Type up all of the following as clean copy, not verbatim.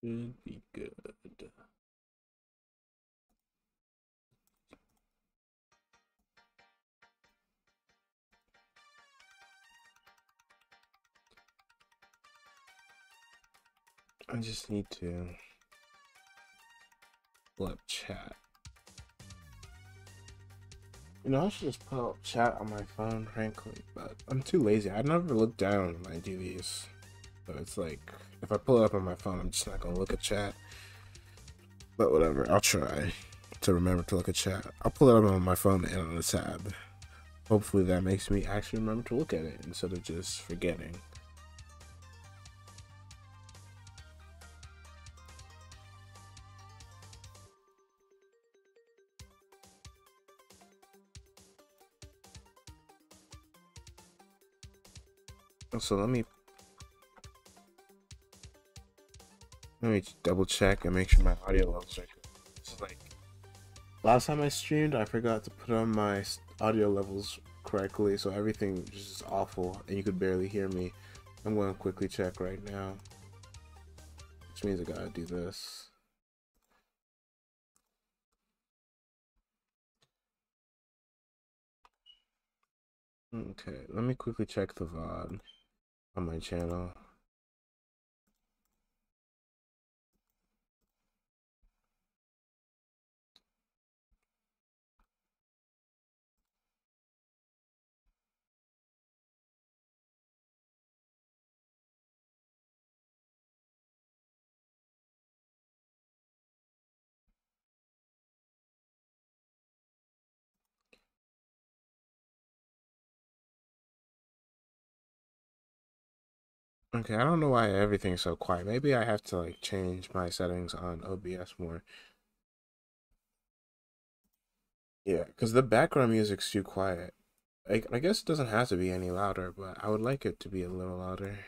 Should be good. I just need to pull up chat. You know, I should just pull up chat on my phone, frankly, but I'm too lazy. I never look down when I do these. So it's like, if I pull it up on my phone, I'm just not gonna look at chat. But whatever, I'll try to remember to look at chat. I'll pull it up on my phone and on the tab. Hopefully that makes me actually remember to look at it instead of just forgetting. So let me double check and make sure my audio levels are good. This is like last time I streamed, I forgot to put on my audio levels correctly, so everything was just awful and you could barely hear me. I'm going to quickly check right now, which means I gotta do this. Okay, let me quickly check the VOD on my channel. Okay, I don't know why everything's so quiet. Maybe I have to like change my settings on OBS more. Yeah, because the background music's too quiet. I guess it doesn't have to be any louder, but I would like it to be a little louder.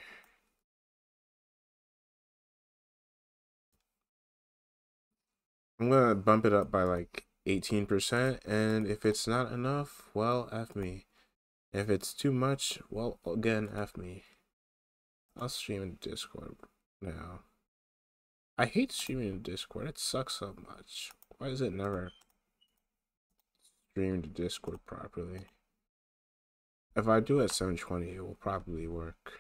I'm gonna bump it up by like 18%, and if it's not enough, well, F me. If it's too much, well, again, F me. I'll stream in Discord now. I hate streaming in Discord. It sucks so much. Why does it never stream to Discord properly? If I do at 720, it will probably work.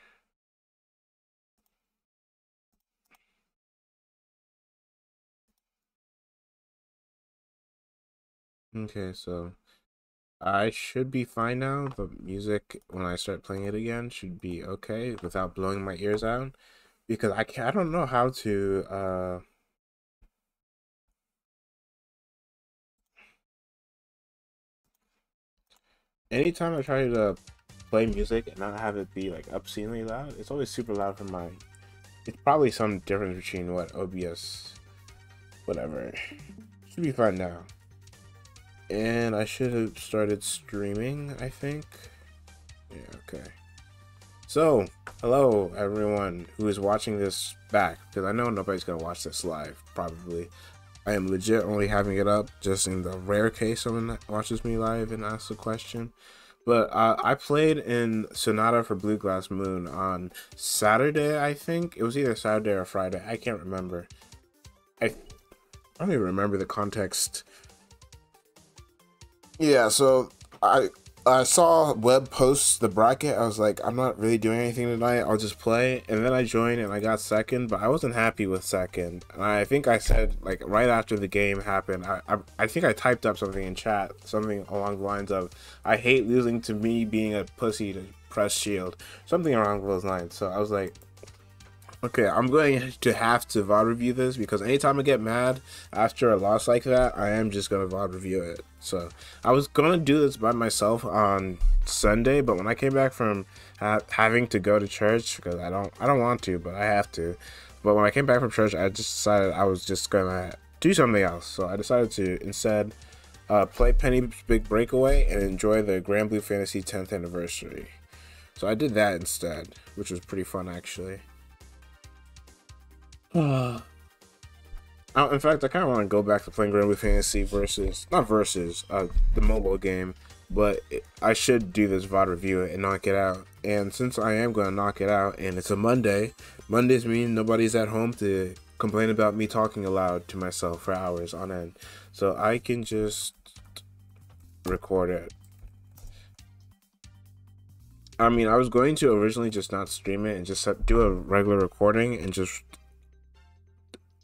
Okay, so I should be fine now. The music, when I start playing it again, should be okay without blowing my ears out. Because I don't know how to, anytime I try to play music and not have it be like obscenely loud, it's always super loud for mine. It's probably some difference between what OBS, whatever. Should be fine now. And I should have started streaming, I think. Yeah, okay. So, hello everyone who is watching this back, because I know nobody's gonna watch this live, probably. I am legit only having it up just in the rare case someone watches me live and asks a question. But I played in Sonata for Blue Glass Moon on Saturday, I think. It was either Saturday or Friday. I can't remember. I don't even remember the context. Yeah, so I saw Webb post the bracket. I was like, I'm not really doing anything tonight. I'll just play. And then I joined and I got second, but I wasn't happy with second. And I think I said, like, right after the game happened, I think I typed up something in chat, something along the lines of, I hate losing to me being a pussy to press shield. Something along those lines. So I was like, okay, I'm going to have to VOD review this because anytime I get mad after a loss like that, I am just going to VOD review it. So I was going to do this by myself on Sunday, but when I came back from having to go to church, because I don't want to, but I have to. But when I came back from church, I just decided I was just going to do something else. So I decided to instead play Penny's Big Breakaway and enjoy the Grand Blue Fantasy 10th anniversary. So I did that instead, which was pretty fun actually. In fact, I kind of want to go back to playing Grand Blue Fantasy versus, not versus, the mobile game, but I should do this VOD review and knock it out. And since I am going to knock it out, and it's a Monday, Mondays mean nobody's at home to complain about me talking aloud to myself for hours on end. So I can just record it. I mean, I was going to originally just not stream it and just do a regular recording and just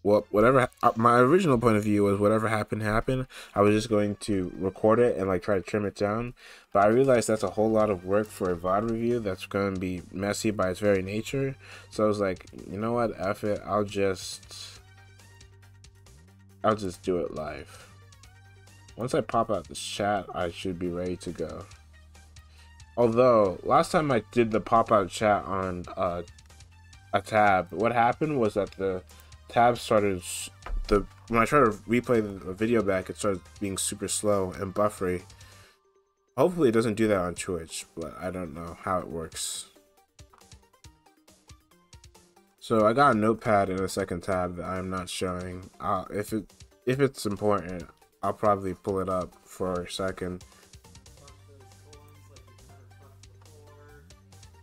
whatever. My original point of view was whatever happened. I was just going to record it and like try to trim it down, but I realized that's a whole lot of work for a VOD review that's going to be messy by its very nature. So I was like, you know what, F it, I'll just do it live. Once I pop out this chat, I should be ready to go. Although last time I did the pop out chat on a tab, what happened was that the tab started when I tried to replay the video back, it started being super slow and buffery. Hopefully it doesn't do that on Twitch, but I don't know how it works. So I got a notepad in a second tab that I'm not showing. If it's important, I'll probably pull it up for a second.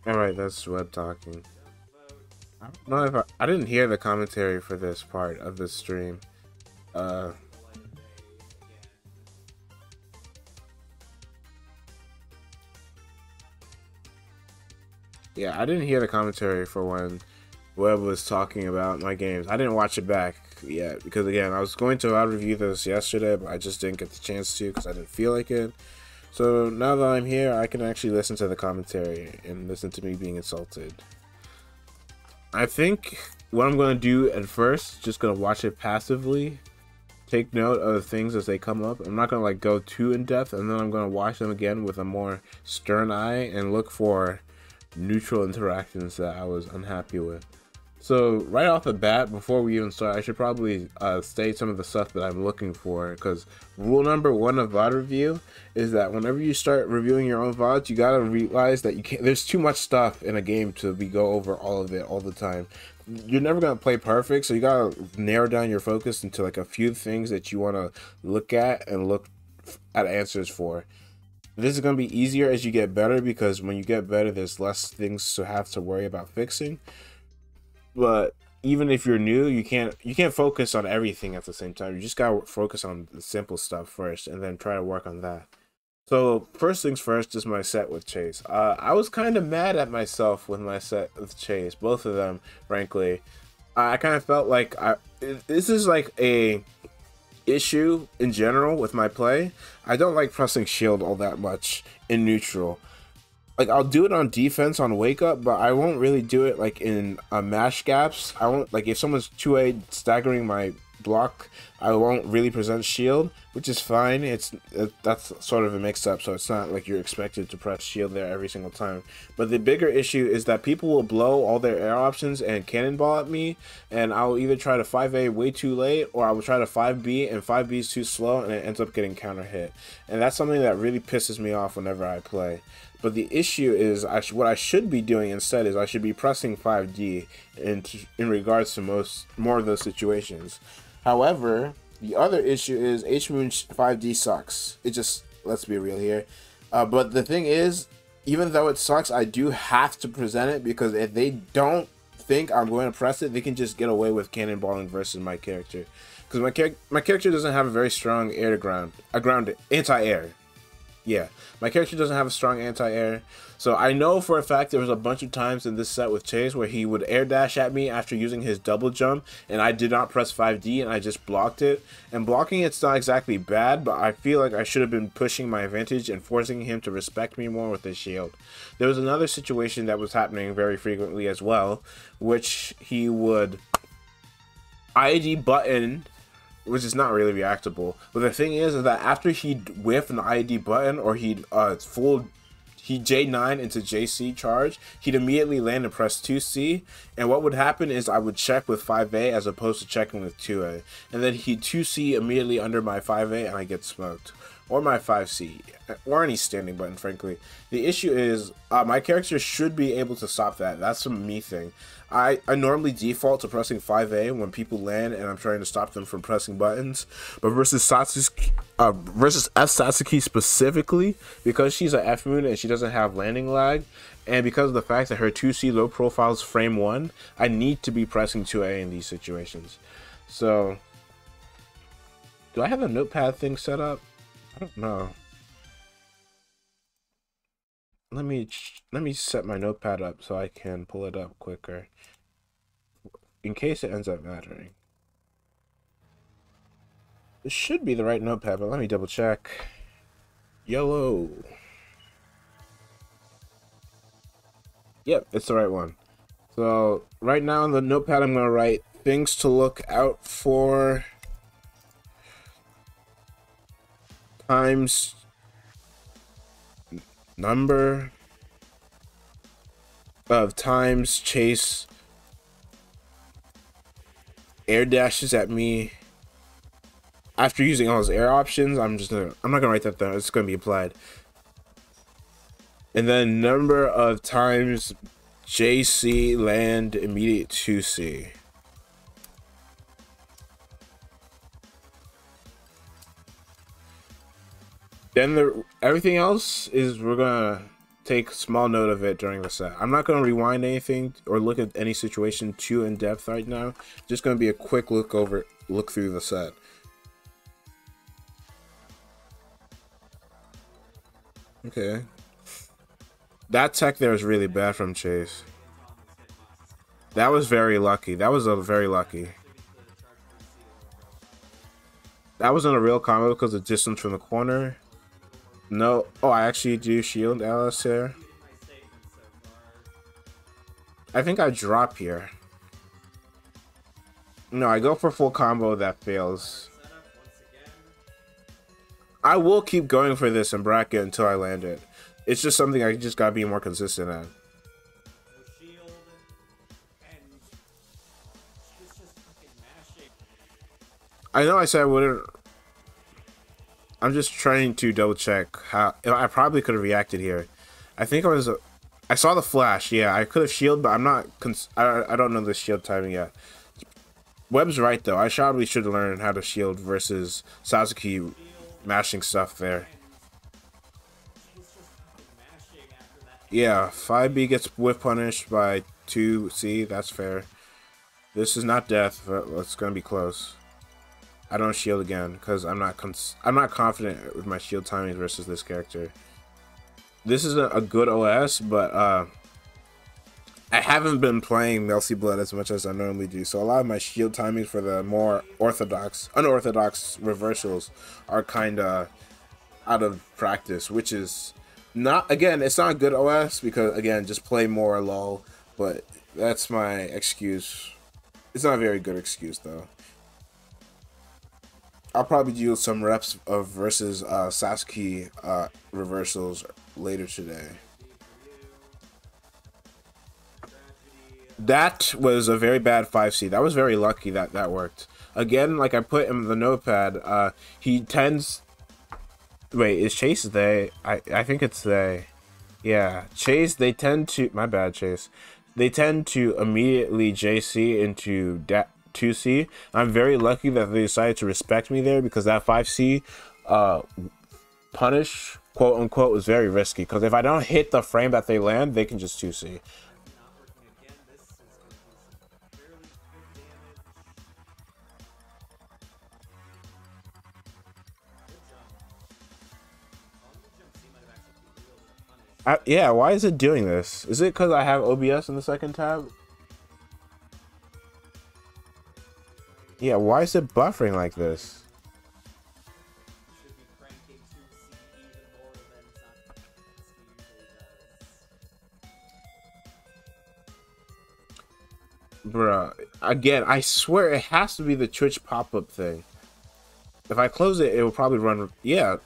Alright, that's web talking. I don't know if I didn't hear the commentary for this part of the stream. Yeah, I didn't hear the commentary for when Webb was talking about my games. I didn't watch it back yet because, again, I was going to review this yesterday, but I just didn't get the chance to because I didn't feel like it. So now that I'm here, I can actually listen to the commentary and listen to me being insulted. I think what I'm going to do at first, just going to watch it passively, take note of things as they come up. I'm not going to like go too in depth, and then I'm going to watch them again with a more stern eye and look for neutral interactions that I was unhappy with. So right off the bat, before we even start, I should probably state some of the stuff that I'm looking for, because rule number one of VOD review is that whenever you start reviewing your own VODs, you gotta realize that you can't. There's too much stuff in a game to go over all of it all the time. You're never gonna play perfect, so you gotta narrow down your focus into like a few things that you want to look at and look at answers for. This is gonna be easier as you get better, because when you get better, there's less things to have to worry about fixing. But even if you're new, you can't focus on everything at the same time. You just gotta focus on the simple stuff first, and then try to work on that. So first things first is my set with Chase. I was kind of mad at myself with my set with Chase, both of them, frankly. I kind of felt like this is like a issue in general with my play. I don't like pressing shield all that much in neutral. Like, I'll do it on defense on wake up, but I won't really do it like in mash gaps. I won't, like, if someone's 2A staggering my block, I won't really present shield, which is fine. That's sort of a mix up, so it's not like you're expected to press shield there every single time. But the bigger issue is that people will blow all their air options and cannonball at me, and I'll either try to 5A way too late, or I will try to 5B, and 5B is too slow, and it ends up getting counter hit. And that's something that really pisses me off whenever I play. But the issue is, what I should be doing instead is I should be pressing 5D in regards to more of those situations. However, the other issue is H-Moon 5D sucks. It just, let's be real here. But the thing is, even though it sucks, I do have to present it, because if they don't think I'm going to press it, they can just get away with cannonballing versus my character. Because my character doesn't have a very strong air to ground, anti-air. Yeah, my character doesn't have a strong anti-air, so I know for a fact there was a bunch of times in this set with Chase where he would air dash at me after using his double jump, and I did not press 5D and I just blocked it. And blocking it's not exactly bad, but I feel like I should have been pushing my advantage and forcing him to respect me more with his shield. There was another situation that was happening very frequently as well, which he would ID button, which is not really reactable. But the thing is that after he'd whiff an ID button, or he'd J9 into JC charge, he'd immediately land and press 2C, and what would happen is I would check with 5A as opposed to checking with 2A, and then he'd 2C immediately under my 5A and I get smoked, or my 5C, or any standing button, frankly. The issue is, my character should be able to stop that. That's a me thing. I normally default to pressing 5A when people land and I'm trying to stop them from pressing buttons, but versus F Satsuki specifically, because she's a F Moon and she doesn't have landing lag, And because of the fact that her 2C low profile is frame 1, I need to be pressing 2A in these situations. So, do I have a notepad thing set up? I don't know. Let me set my notepad up so I can pull it up quicker, in case it ends up mattering. This should be the right notepad, but let me double check. Yellow. Yep, it's the right one. So right now on the notepad, I'm gonna write things to look out for times number of times Chase air dashes at me. After using all his air options, I'm not gonna write that down. It's gonna be applied. And then number of times JC land immediate 2C. Then everything else is we're gonna take small note of it during the set. I'm not gonna rewind anything or look at any situation too in depth right now. Just gonna be a quick look through the set. Okay. That tech there is really bad from Chase. That was very lucky. That was a very lucky. That wasn't a real combo because of distance from the corner. No. Oh, I actually do shield Alice here. I think I drop here. No, I go for full combo that fails. I will keep going for this in bracket until I land it. It's just something I just gotta be more consistent at. I know I said I wouldn't. I'm just trying to double check how. I probably could have reacted here. I think I saw the flash. Yeah, I could have shielded, but I'm not. I don't know the shield timing yet. Webb's right though. I probably should learn how to shield versus Sasuke mashing stuff there. Yeah, 5B gets whiff punished by 2C. That's fair. This is not death, but it's gonna be close. I don't shield again because I'm not confident with my shield timing versus this character. This isn't a good OS, but I haven't been playing Melcy Blood as much as I normally do, so a lot of my shield timings for the more unorthodox reversals are kind of out of practice, which is not, again, it's not a good OS because, again, just play more LOL, but that's my excuse. It's not a very good excuse, though. I'll probably do some reps of versus Sasuke reversals later today. That was a very bad 5C. That was very lucky that that worked. Again, like I put in the notepad, he tends... Wait, is Chase they? I think it's they. Yeah, Chase, they tend to... My bad, Chase. They tend to immediately JC into 2C. I'm very lucky that they decided to respect me there because that 5C punish, quote unquote, was very risky. Because if I don't hit the frame that they land, they can just 2C. Yeah, why is it doing this? Is it because I have OBS in the second tab? Yeah, why is it buffering like this? Bruh, again, I swear it has to be the Twitch pop-up thing. If I close it, it will probably run... Yeah,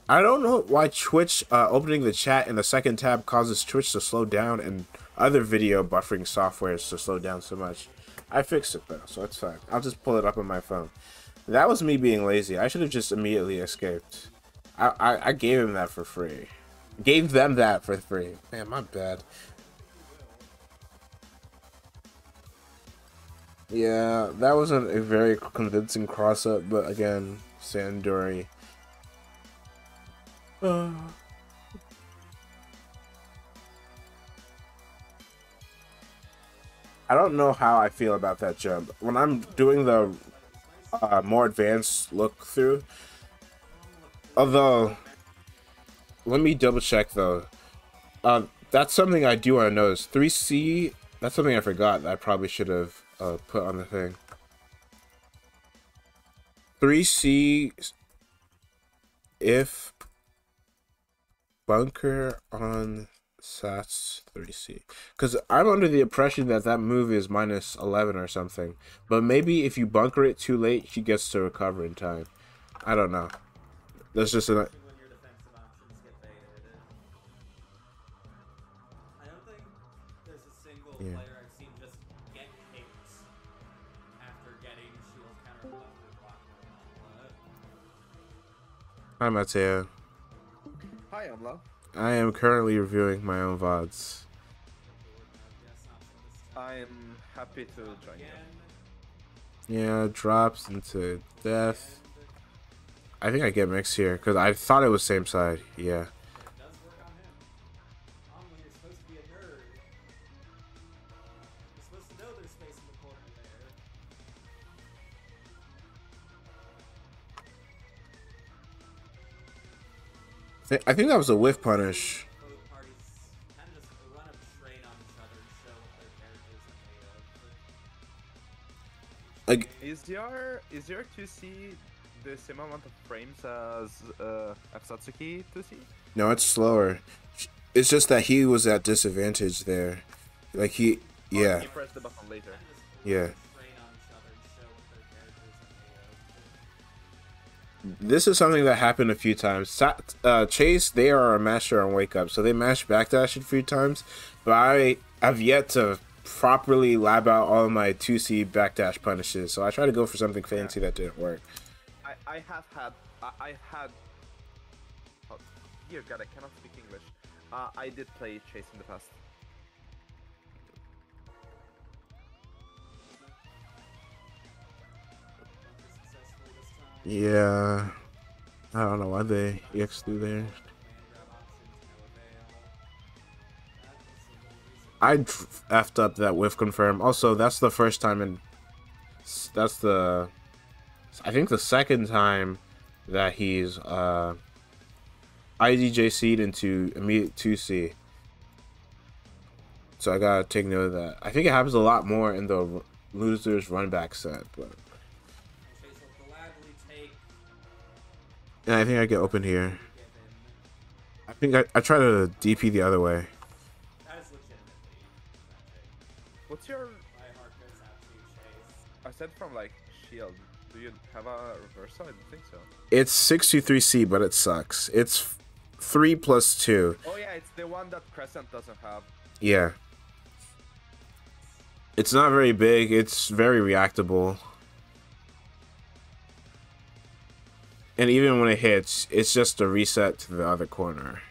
I don't know why Twitch opening the chat in the second tab causes Twitch to slow down and other video buffering softwares to slow down so much. I fixed it though, so it's fine. I'll just pull it up on my phone. That was me being lazy. I should have just immediately escaped. I gave him that for free. Gave them that for free. Man, my bad. Yeah, that wasn't a very convincing cross-up, but again, Sandori. I don't know how I feel about that jump. When I'm doing the more advanced look through, although let me double check though. That's something I do want to notice. 3C. That's something I forgot that I probably should have put on the thing. 3C if bunker on Sats 3C. Because I'm under the impression that that move is minus 11 or something. But maybe if you bunker it too late, she gets to recover in time. I don't know. That's just an. When your defensive options get baited. I don't think there's a single player I've seen just get hits after getting shield counter buffer block. Hi, Mateo. Hi, Amla. I am currently reviewing my own VODs. I'm happy to join you. Yeah, drops into death. I think I get mixed here because I thought it was same side. Yeah. I think that was a whiff punish. Like, is your 2C the same amount of frames as Satsuki 2C? No, it's slower. It's just that he was at disadvantage there. Like yeah. He pressed the button later. Yeah. This is something that happened a few times. Chase, they are a master on wake up, so they mash backdash a few times, but I have yet to properly lab out all of my 2C backdash punishes, so I try to go for something fancy that didn't work. I had oh, dear god, I cannot speak English. I did play Chase in the past. Yeah, I don't know why they EX through there. I effed up that whiff confirm. Also, that's the first time in. That's the. I think the second time that he's IDJC'd into immediate 2C. So I gotta take note of that. I think it happens a lot more in the losers run back set, but. And I think I get open here. I think I try to DP the other way. What's your... I said from like shield. Do you have a reversal? I don't think so. It's 623C, but it sucks. It's 3 plus 2. Oh yeah, it's the one that Crescent doesn't have. Yeah. It's not very big. It's very reactable. And even when it hits, it's just a reset to the other corner.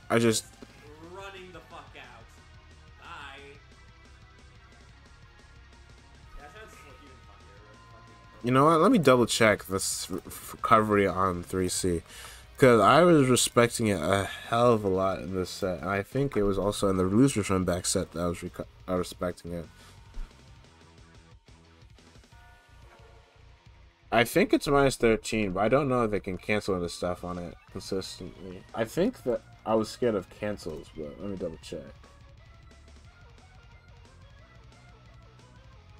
I just... running the fuck out. Bye. You know what? Let me double check this recovery on 3C. Because I was respecting it a hell of a lot in this set. And I think it was also in the losers run back set that I was respecting it. I think it's minus 13, but I don't know if they can cancel the stuff on it consistently. I think that I was scared of cancels, but let me double check.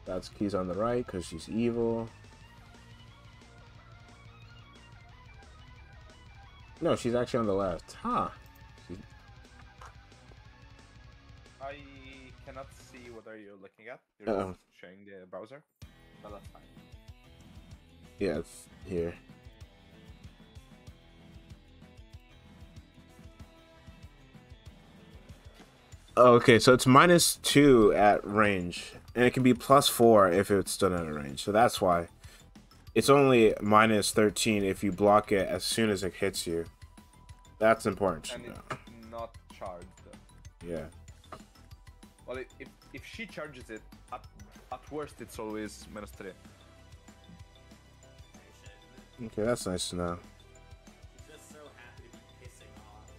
That's keys on the right because she's evil. No, she's actually on the left. Huh. I cannot see what are you looking at. You're just showing the browser. But that's fine. Yeah, it's here. Okay, so it's minus 2 at range, and it can be plus 4 if it's done at a range. So that's why. It's only minus 13 if you block it as soon as it hits you. That's important to know. It's not charged. Yeah. Well, if she charges it, at worst it's always minus 3. Okay, that's nice to know. Just so happy to be pissing off.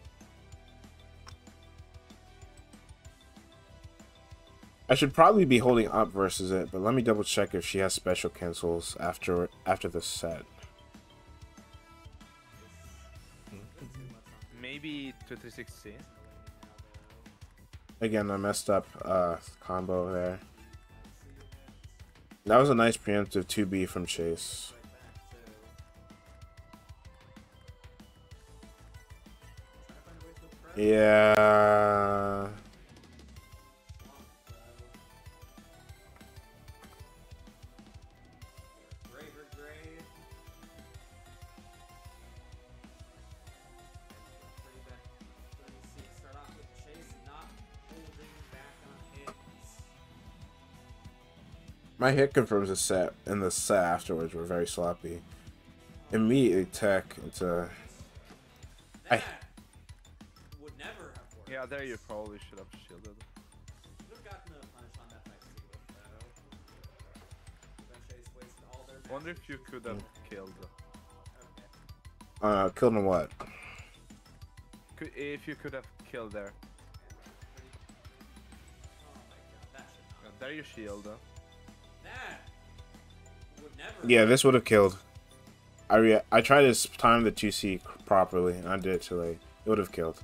I should probably be holding up versus it, but let me double check if she has special cancels after the set. Maybe 2360. Again, I messed up combo there. That was a nice preemptive 2B from Chase. Yeah. My hit confirms the set, and the set afterwards were very sloppy. Immediately tech into. Would never have worked. Yeah, there you probably should have shielded. Would have gotten a punish on that fight too, though. Chase wasted all their Wonder if you could have killed. Okay. Killed him what? If you could have killed there. Oh my god, that should not. There you shield. That would never. Yeah, this would have killed. I tried to time the 2C properly, and I did it too late. It would have killed.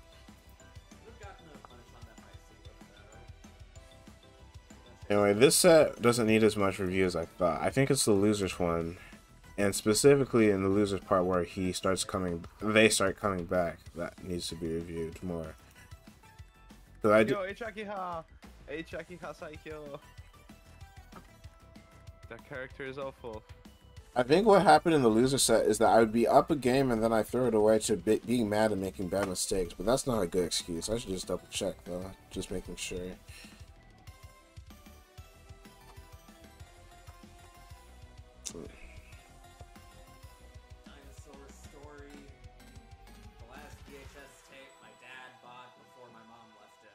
Would have gotten a punish on that fight too, Anyway, this set doesn't need as much review as I thought. I think it's the losers one, and specifically in the losers part where they start coming back. That needs to be reviewed more. Cause I Yo, Ichakiha Saikyo. That character is awful. I think what happened in the loser set is that I would be up a game and then I throw it away to being mad and making bad mistakes, but that's not a good excuse. I should just double check though, just making sure. Dinosaur story. The last VHS tape my dad bought before my mom left him.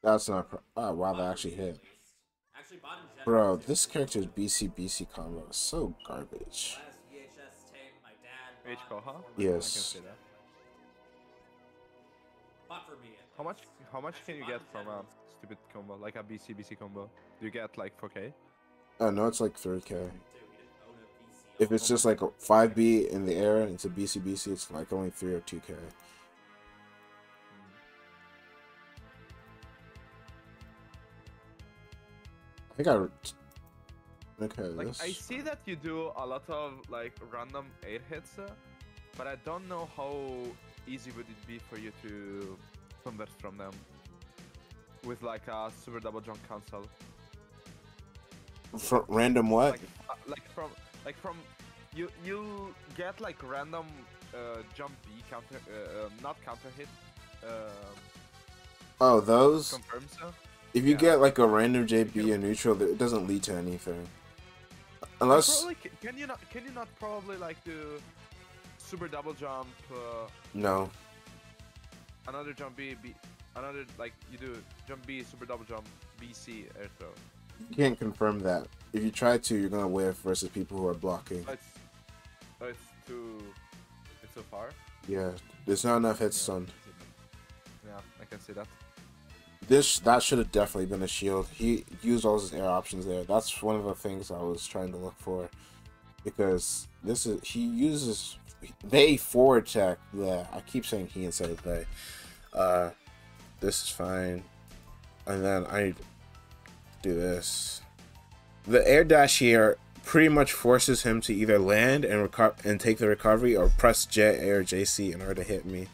That's not. Oh wow, that actually hit. Actually bought in general, Bro, too. this character's BC combo is so garbage. Last VHS tape my dad H bought Koha? before my Yes. I can see that. Bought for me. How much can you get from a stupid combo, like a BC combo? Do you get like 4K? Oh no, it's like 3K. Dude, he didn't own a VC. If it's just like a 5B in the air and it's a BC, it's like only 3 or 2K. I think okay. Like This. I see that you do a lot of like random 8 hits, but I don't know how easy would it be for you to convert from them with like a super double jump cancel. Random what? Like from you get like random jump B counter not counter hit Oh, those. confirms. If you Yeah. get like a random JB or neutral, it doesn't lead to anything. Unless Probably, can you not probably like do super double jump no. another jump B another like you do jump B super double jump BC air throw. You can't confirm that. If you try to, you're gonna whiff versus people who are blocking. It's too far. Yeah, there's not enough hits stunned. Yeah, I can see that. That should have definitely been a shield. He used all his air options there. That's one of the things I was trying to look for, because they forward check. Yeah, I keep saying he instead of they. This is fine, and then I do this. The air dash here pretty much forces him to either land and take the recovery, or press J or JC in order to hit me.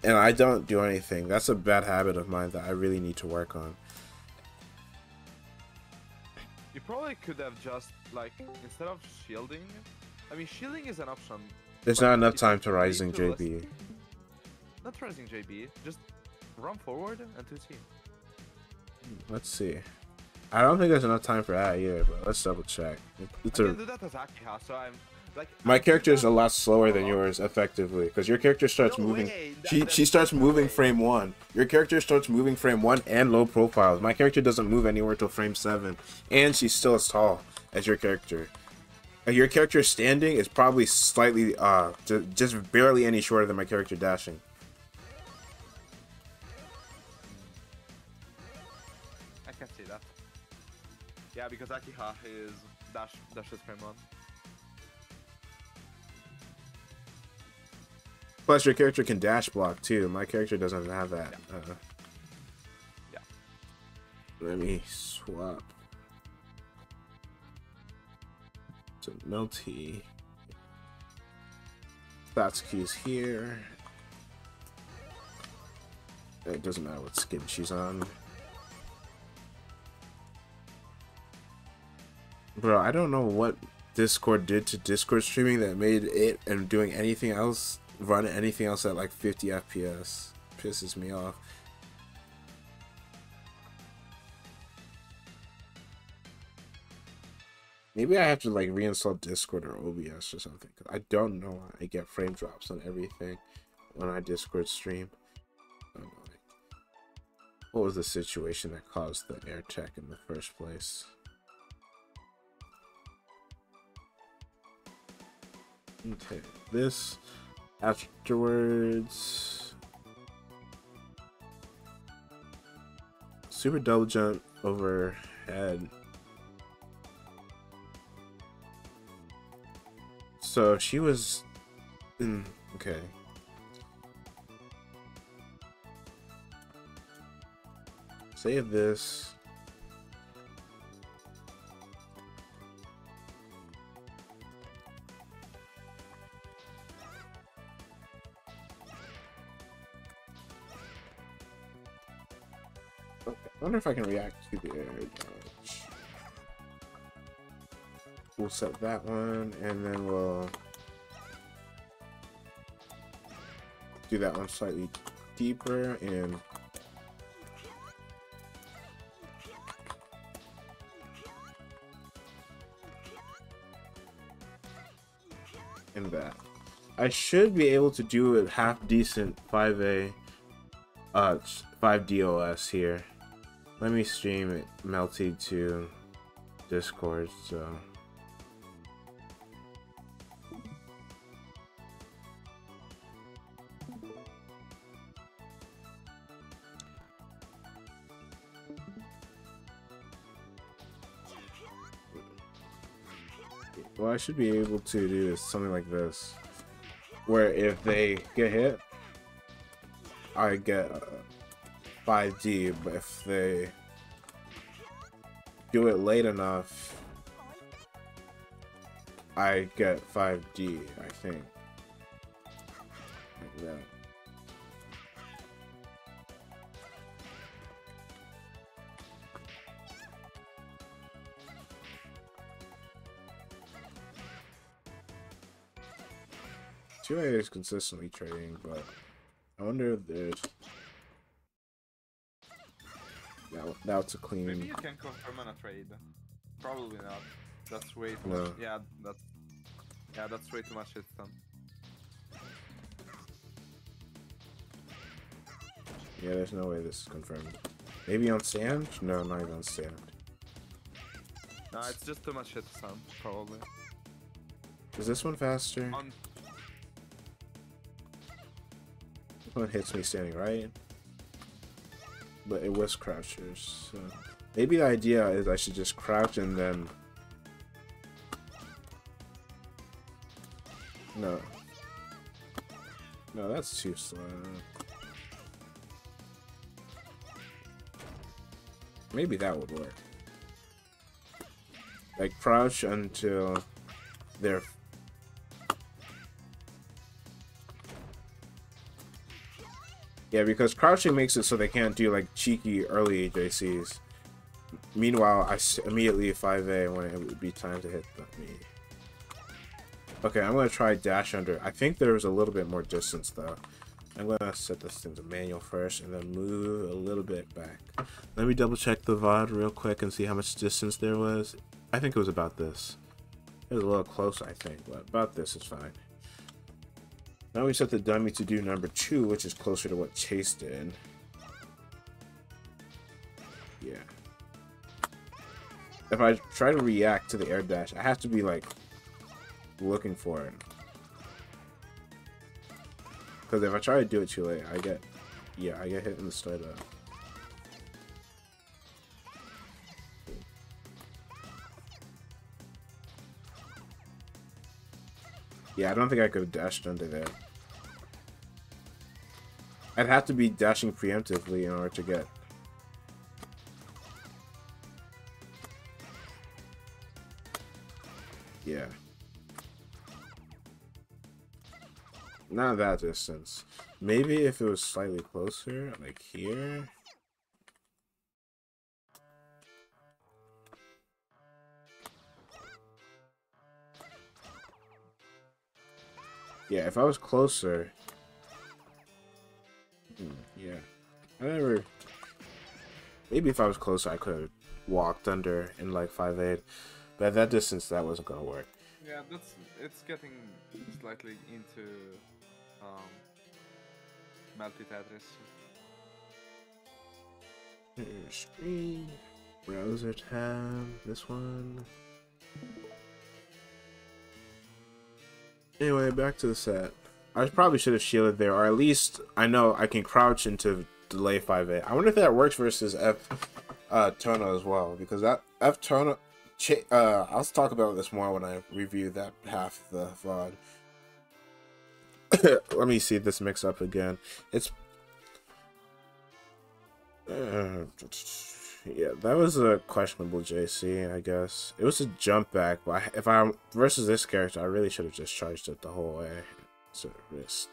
And I don't do anything. That's a bad habit of mine that I really need to work on. You probably could have just like instead of shielding. I mean, shielding is an option. There's but not enough if time you to need rising to JB. Not rising JB. Just run forward and 2C. Let's see. I don't think there's enough time for that either, but let's double check. I can do that as Akiha, so I'm like. My character is a lot slower than yours, effectively, because your character starts moving. She starts moving frame 1. Your character starts moving frame 1 and low profiles. My character doesn't move anywhere till frame 7, and she's still as tall as your character. Your character standing is probably slightly, just barely any shorter than my character dashing. can see that. Yeah, because Akiha is dash is frame on. Plus, your character can dash block too. My character doesn't have that. Yeah. Yeah. Let me swap to Melty. Satsuki's here. It doesn't matter what skin she's on. Bro, I don't know what Discord did to Discord streaming that made it and doing anything else, run anything else at like 50 FPS. Pisses me off. Maybe I have to like reinstall Discord or OBS or something. Cause I don't know why I get frame drops on everything when I Discord stream. I don't know. What was the situation that caused the air tech in the first place? Okay, this afterwards. Super double jump overhead. So she was in, okay. Save this. Okay, I wonder if I can react to the air dodge. We'll set that one, and then we'll do that one slightly deeper, and that. I should be able to do a half decent 5A 5 DOS here. Let me stream it Melty to Discord, so well, I should be able to do something like this, where if they get hit, I get 5D, but if they do it late enough, I get 5D, I think. Like that. Two is consistently trading, but I wonder if there's now it's a clean. Maybe you can confirm on a trade. Probably not. That's way too No. much. Yeah, that's way too much hit stun. Yeah, there's no way this is confirmed. Maybe on sand? No, not even on sand. No, it's just too much hit stun, probably. Is this one faster? On This one hits me standing right, but it was crouchers. So maybe the idea is I should just crouch and then no, that's too slow. Maybe that would work. Like crouch until they're yeah, because crouching makes it so they can't do like cheeky early AJCs. Meanwhile, I immediately 5A when it would be time to hit me. Okay, I'm gonna try dash under. I think there was a little bit more distance though. I'm gonna set this into manual first and then move a little bit back. Let me double check the VOD real quick and see how much distance there was. I think it was about this. It was a little close, I think, but about this is fine. Now we set the dummy to do number 2, which is closer to what Chase did. Yeah. If I try to react to the air dash, I have to be like looking for it. Because if I try to do it too late, I get hit in the start up. Yeah, I don't think I could have dashed under there. I'd have to be dashing preemptively in order to get. Yeah. Not that distance. Maybe if it was slightly closer, like here. Yeah, if I was closer. Yeah. I never. Maybe if I was closer, I could have walked under in like 5'8". But at that distance, that wasn't gonna work. Yeah, it's getting slightly into multi Tetris. Screen, browser tab, this one. Anyway, back to the set. I probably should have shielded there, or at least I know I can crouch into delay 5'8". I wonder if that works versus F Tono as well, because that F Tono. I'll talk about this more when I review that half of the VOD. Let me see this mix up again. It's yeah, that was a questionable JC, I guess. It was a jump back, but if I versus this character, I really should have just charged it the whole way. It's a wrist.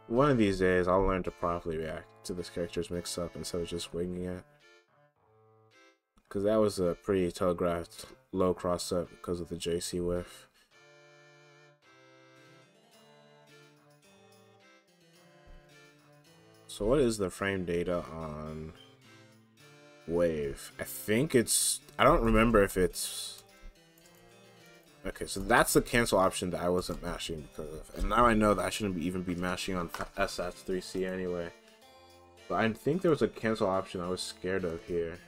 One of these days, I'll learn to properly react to this character's mix-up instead of just winging it. Because that was a pretty telegraphed low cross-up because of the JC whiff. So what is the frame data on Wave? I think it's... I don't remember if it's... Okay, so that's the cancel option that I wasn't mashing because of. And now I know that I shouldn't even be mashing on SATS 3C anyway. But I think there was a cancel option I was scared of here.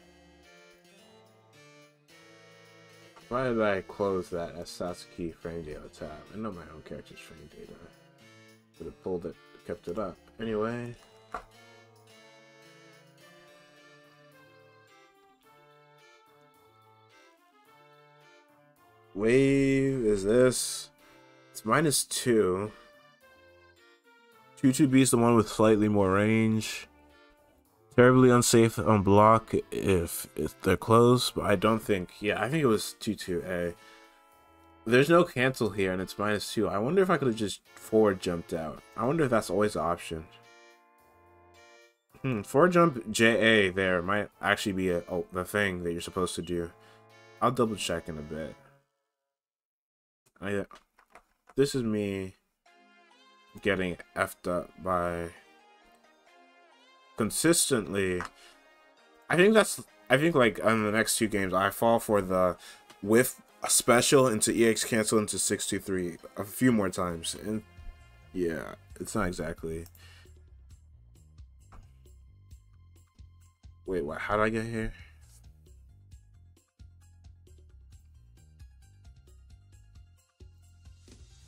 Why did I close that SATS key frame data tab? I know my own character's frame data. Could have pulled it, kept it up. Anyway. Wave is this. It's -2. 2-2B is the one with slightly more range. Terribly unsafe on block if they're close, but I don't think. Yeah, I think it was 2-2A. There's no cancel here, and it's -2. I wonder if I could have just forward jumped out. I wonder if that's always the option. Forward jump JA there might actually be the thing that you're supposed to do. I'll double check in a bit. This is me getting effed up by consistently. I think like on the next two games I fall for the whiff special into EX cancel into 623 a few more times, and yeah, it's not exactly. Wait, what? How did I get here?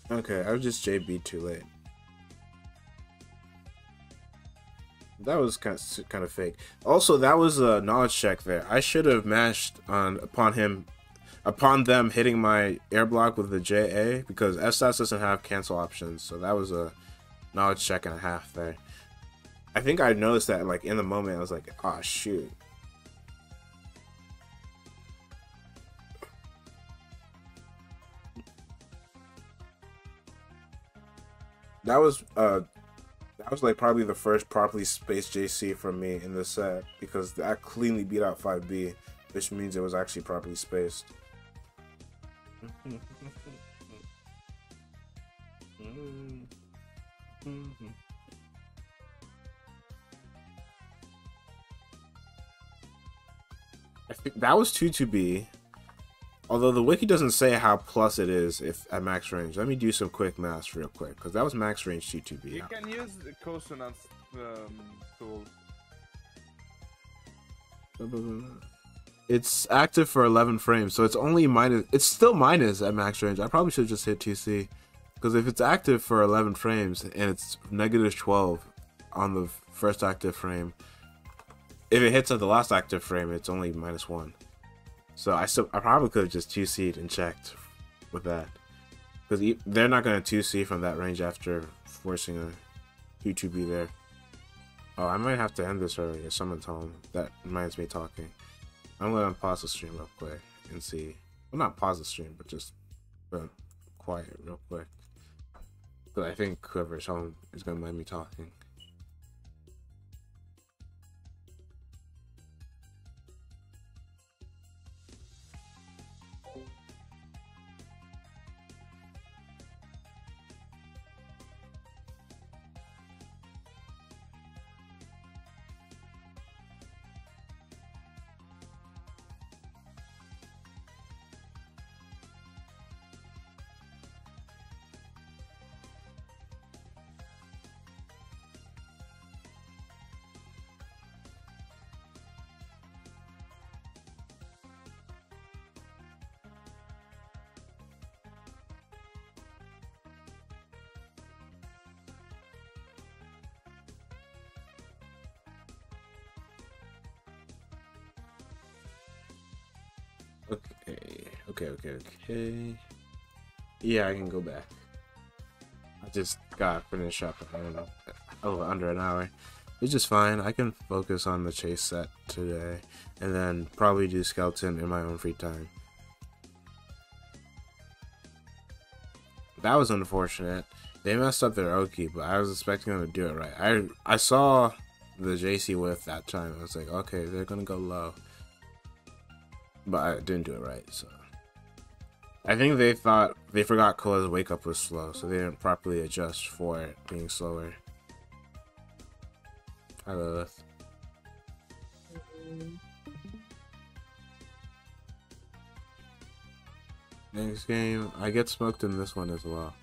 Okay, I was just JB too late. That was kind of fake. Also, that was a knowledge check there. I should have mashed upon them hitting my air block with the JA because SSATS doesn't have cancel options. So that was a knowledge check and a half there. I think I noticed that like in the moment I was like, oh shoot. That was like probably the first properly spaced JC from me in this set because that cleanly beat out 5B, which means it was actually properly spaced. I think that was 2-2B. Although the wiki doesn't say how plus it is if at max range. Let me do some quick math real quick, because that was max range 2-2B. You can use the consonants tool. It's active for 11 frames, so it's only minus. It's still minus at max range. I probably should just hit 2C, because if it's active for 11 frames and it's -12 on the first active frame, if it hits at the last active frame, it's only -1. So I probably could have just 2C'd and checked with that. Because they're not going to 2C from that range after forcing a Q2B there. Oh, I might have to end this early if someone's home. That reminds me talking. I'm going to pause the stream real quick and see. Well, not pause the stream, but just quiet real quick. Because I think whoever's home is going to mind me talking. Okay. Yeah, I can go back. I just gotta finish up in a little under an hour, which is fine. I can focus on the chase set today, and then probably do skeleton in my own free time. That was unfortunate. They messed up their Oki, but I was expecting them to do it right. I saw the JC whiff that time. I was like, okay, they're gonna go low, but I didn't do it right. So I think they thought they forgot Kola's wake up was slow, so they didn't properly adjust for it being slower. Hi Lilith. Next game, I get smoked in this one as well.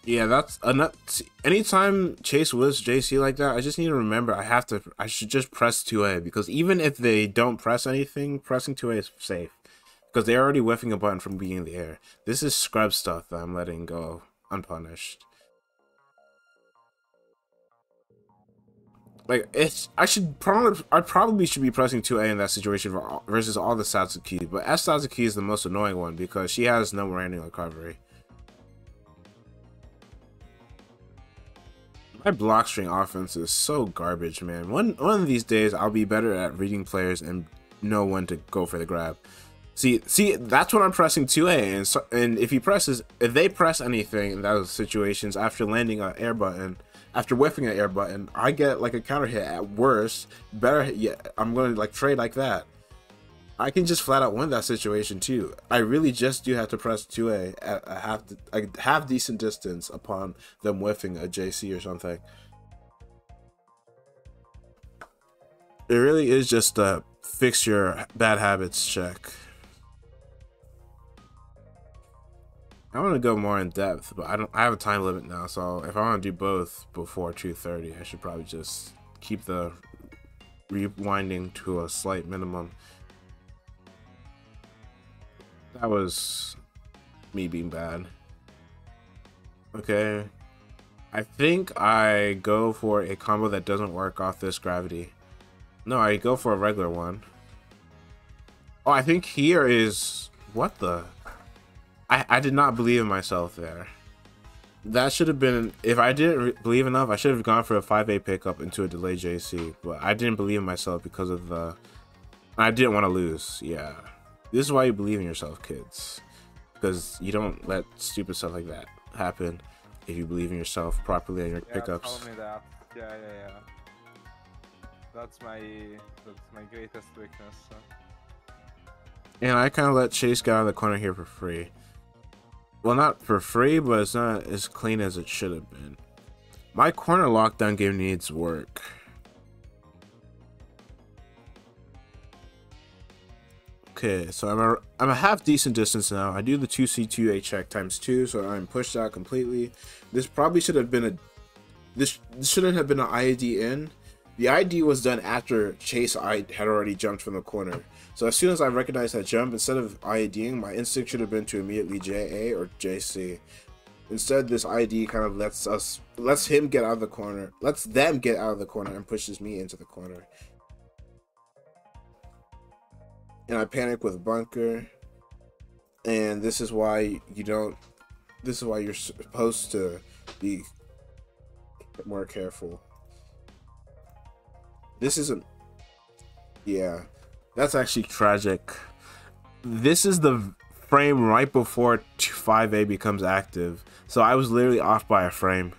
Yeah, that's enough. Anytime Chase was JC like that, I just need to remember I should just press 2A, because even if they don't press anything, pressing 2A is safe. Because they're already whiffing a button from being in the air. This is scrub stuff that I'm letting go unpunished. Like, I probably should be pressing 2A in that situation versus all the Satsuki, but S Satsuki is the most annoying one because she has no landing recovery. My block string offense is so garbage, man. One of these days, I'll be better at reading players and know when to go for the grab. See, that's when I'm pressing 2A, and if they press anything in those situations after landing an air button, after whiffing an air button, I get like a counter hit at worst. Better, yeah, I'm going to like trade like that. I can just flat out win that situation too. I really just do have to press 2A at a half decent distance upon them whiffing a JC or something. It really is just a fix your bad habits check. I want to go more in depth, but I have a time limit now, so if I want to do both before 2:30, I should probably just keep the rewinding to a slight minimum. That was me being bad. Okay. I think I go for a combo that doesn't work off this gravity. No, I go for a regular one. Oh, I think here is... What the... I did not believe in myself there. That should have been... If I didn't believe enough, I should have gone for a 5A pickup into a delayed JC. But I didn't believe in myself because of the... I didn't want to lose. Yeah. This is why you believe in yourself, kids. Because you don't let stupid stuff like that happen if you believe in yourself properly on your pickups. Tell me that. Yeah. That's my greatest weakness. So. And I kind of let Chase get out of the corner here for free. Well, not for free, but it's not as clean as it should have been. My corner lockdown game needs work. Okay, so I'm a half decent distance now. I do the 2C2A check times 2, so I'm pushed out completely. This probably should have been this shouldn't have been an IED in. The ID was done after Chase had already jumped from the corner. So as soon as I recognized that jump, instead of IEDing, my instinct should have been to immediately JA or JC. Instead, this ID kind of lets him get out of the corner, lets them get out of the corner, and pushes me into the corner. And I panic with bunker, and this is why you don't. This is why you're supposed to be more careful. This isn't. Yeah, that's actually tragic. This is the frame right before 5A becomes active, so I was literally off by a frame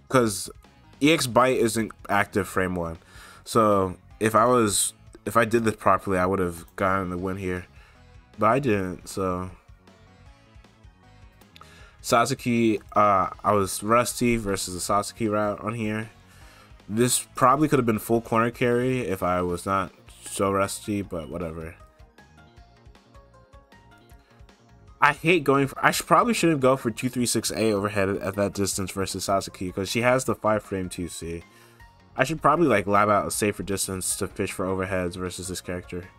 because EX Byte isn't active frame 1. So if I did this properly, I would have gotten the win here, but I didn't. So Sasuke, I was rusty versus the Sasuke route on here. This probably could have been full corner carry if I was not so rusty, but whatever. I hate going for. Probably shouldn't go for 236A overhead at that distance versus Sasuke because she has the 5 frame 2C. I should probably like lab out a safer distance to fish for overheads versus this character.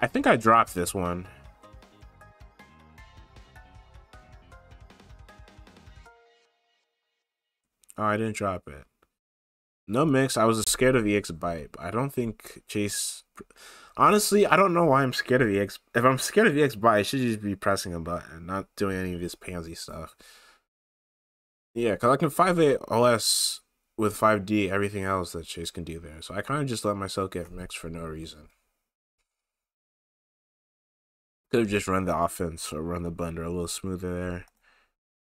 I think I dropped this one. Oh, I didn't drop it. No mix. I was scared of EX Byte, but I don't think Chase. Honestly, I don't know why I'm scared of EX. If I'm scared of EX Byte, I should just be pressing a button, not doing any of this pansy stuff. Yeah, because I can 5A OS with 5D everything else that Chase can do there. So I kind of just let myself get mixed for no reason. Could have just run the offense or run the blender a little smoother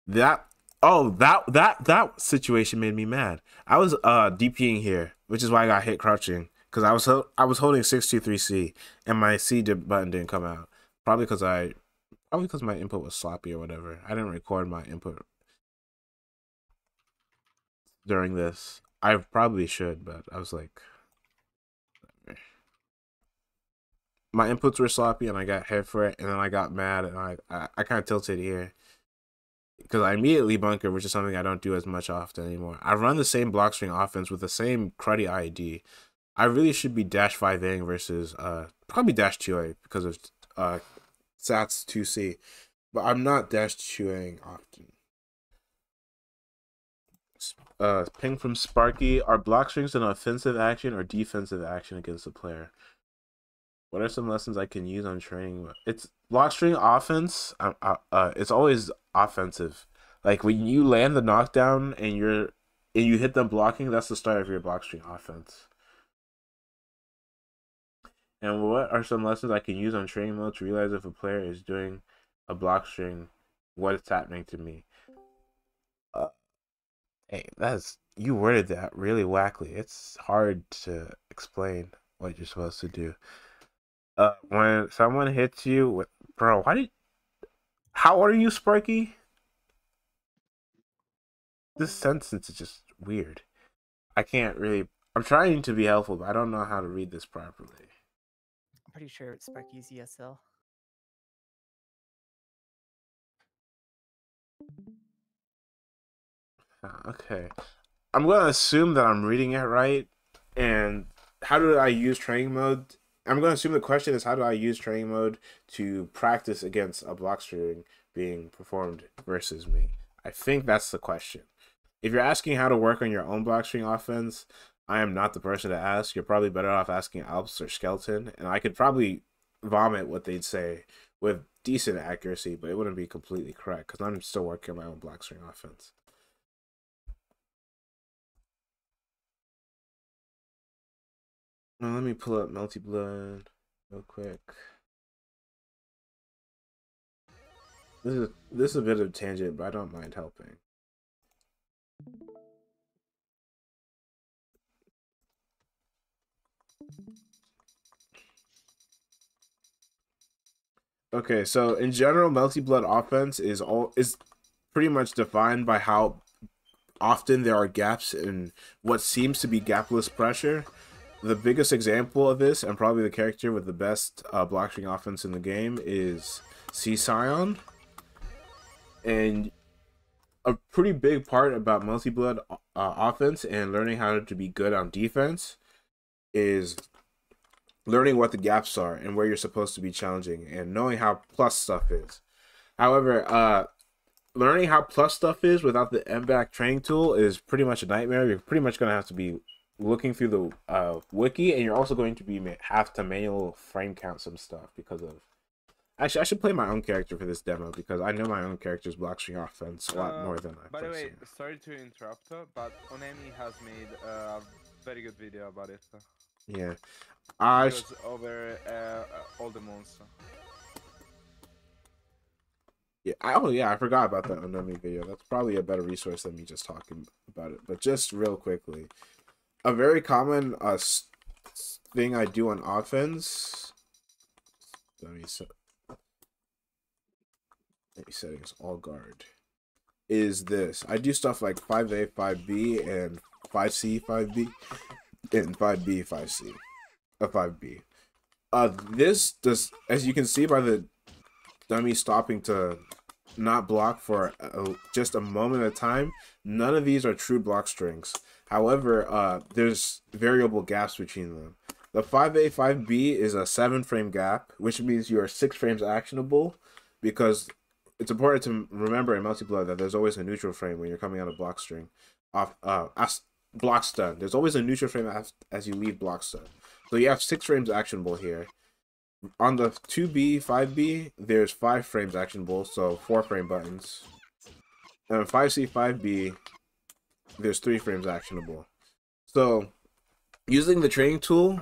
there. That situation made me mad. I was DPing here, which is why I got hit crouching because I was holding 623C and my button didn't come out. Probably because my input was sloppy or whatever. I didn't record my input during this. I probably should, but I was like, my inputs were sloppy and I got hit for it, and then I got mad and I kind of tilted here because I immediately bunker, which is something I don't do as much often anymore. I run the same block string offense with the same cruddy ID. I really should be dash 5ing versus probably dash 2A because of Sats 2C, but I'm not dash 2Aing often. Ping from Sparky: are block strings an offensive action or defensive action against a player? What are some lessons I can use on training? It's block string offense. It's always offensive. Like when you land the knockdown and you hit them blocking, that's the start of your block string offense. And what are some lessons I can use on training mode to realize if a player is doing a block string, what is happening to me? Hey, you worded that really wackly. It's hard to explain what you're supposed to do. When someone hits you with, bro, how old are you, Sparky? This sentence is just weird. I can't really, I'm trying to be helpful, but I don't know how to read this properly. I'm pretty sure it's Sparky's ESL. Okay. I'm going to assume that I'm reading it right. And how do I use training mode? I'm going to assume the question is how do I use training mode to practice against a block string being performed versus me? I think that's the question. If you're asking how to work on your own block string offense, I am not the person to ask. You're probably better off asking Alps or Skeleton, and I could probably vomit what they'd say with decent accuracy, but it wouldn't be completely correct because I'm still working on my own block string offense. Now let me pull up Melty Blood real quick. This is a bit of a tangent, but I don't mind helping. Okay, so in general, Melty Blood offense is pretty much defined by how often there are gaps in what seems to be gapless pressure. The biggest example of this, and probably the character with the best block string offense in the game, is C Scion. And a pretty big part about Melty Blood offense and learning how to be good on defense is learning what the gaps are and where you're supposed to be challenging and knowing how plus stuff is. However, learning how plus stuff is without the MBAC training tool is pretty much a nightmare. You're pretty much gonna have to be looking through the wiki, and you're also going to be have to manual frame count some stuff because of. Actually, I should play my own character for this demo because I know my own character's block string offense a lot more than I. By the way, sorry to interrupt, but Onemi has made a very good video about it. Yeah, it goes over all the moons. Yeah. Oh yeah, I forgot about that Onemi video. That's probably a better resource than me just talking about it. But just real quickly, a very common thing I do on offense. Let me settings all guard. Is this? I do stuff like 5A, 5B, and 5C, 5B, and 5B, 5C, 5B. This does, as you can see by the dummy stopping to not block for just a moment at a time. None of these are true block strings. However, there's variable gaps between them. The 5A, 5B is a 7-frame gap, which means you are 6 frames actionable, because it's important to remember in multi-blood that there's always a neutral frame when you're coming out of block string. Block stun. There's always a neutral frame as you leave block stun. So you have 6 frames actionable here. On the 2B, 5B, there's 5 frames actionable, so 4 frame buttons. And 5C, 5B, there's 3 frames actionable. So using the training tool,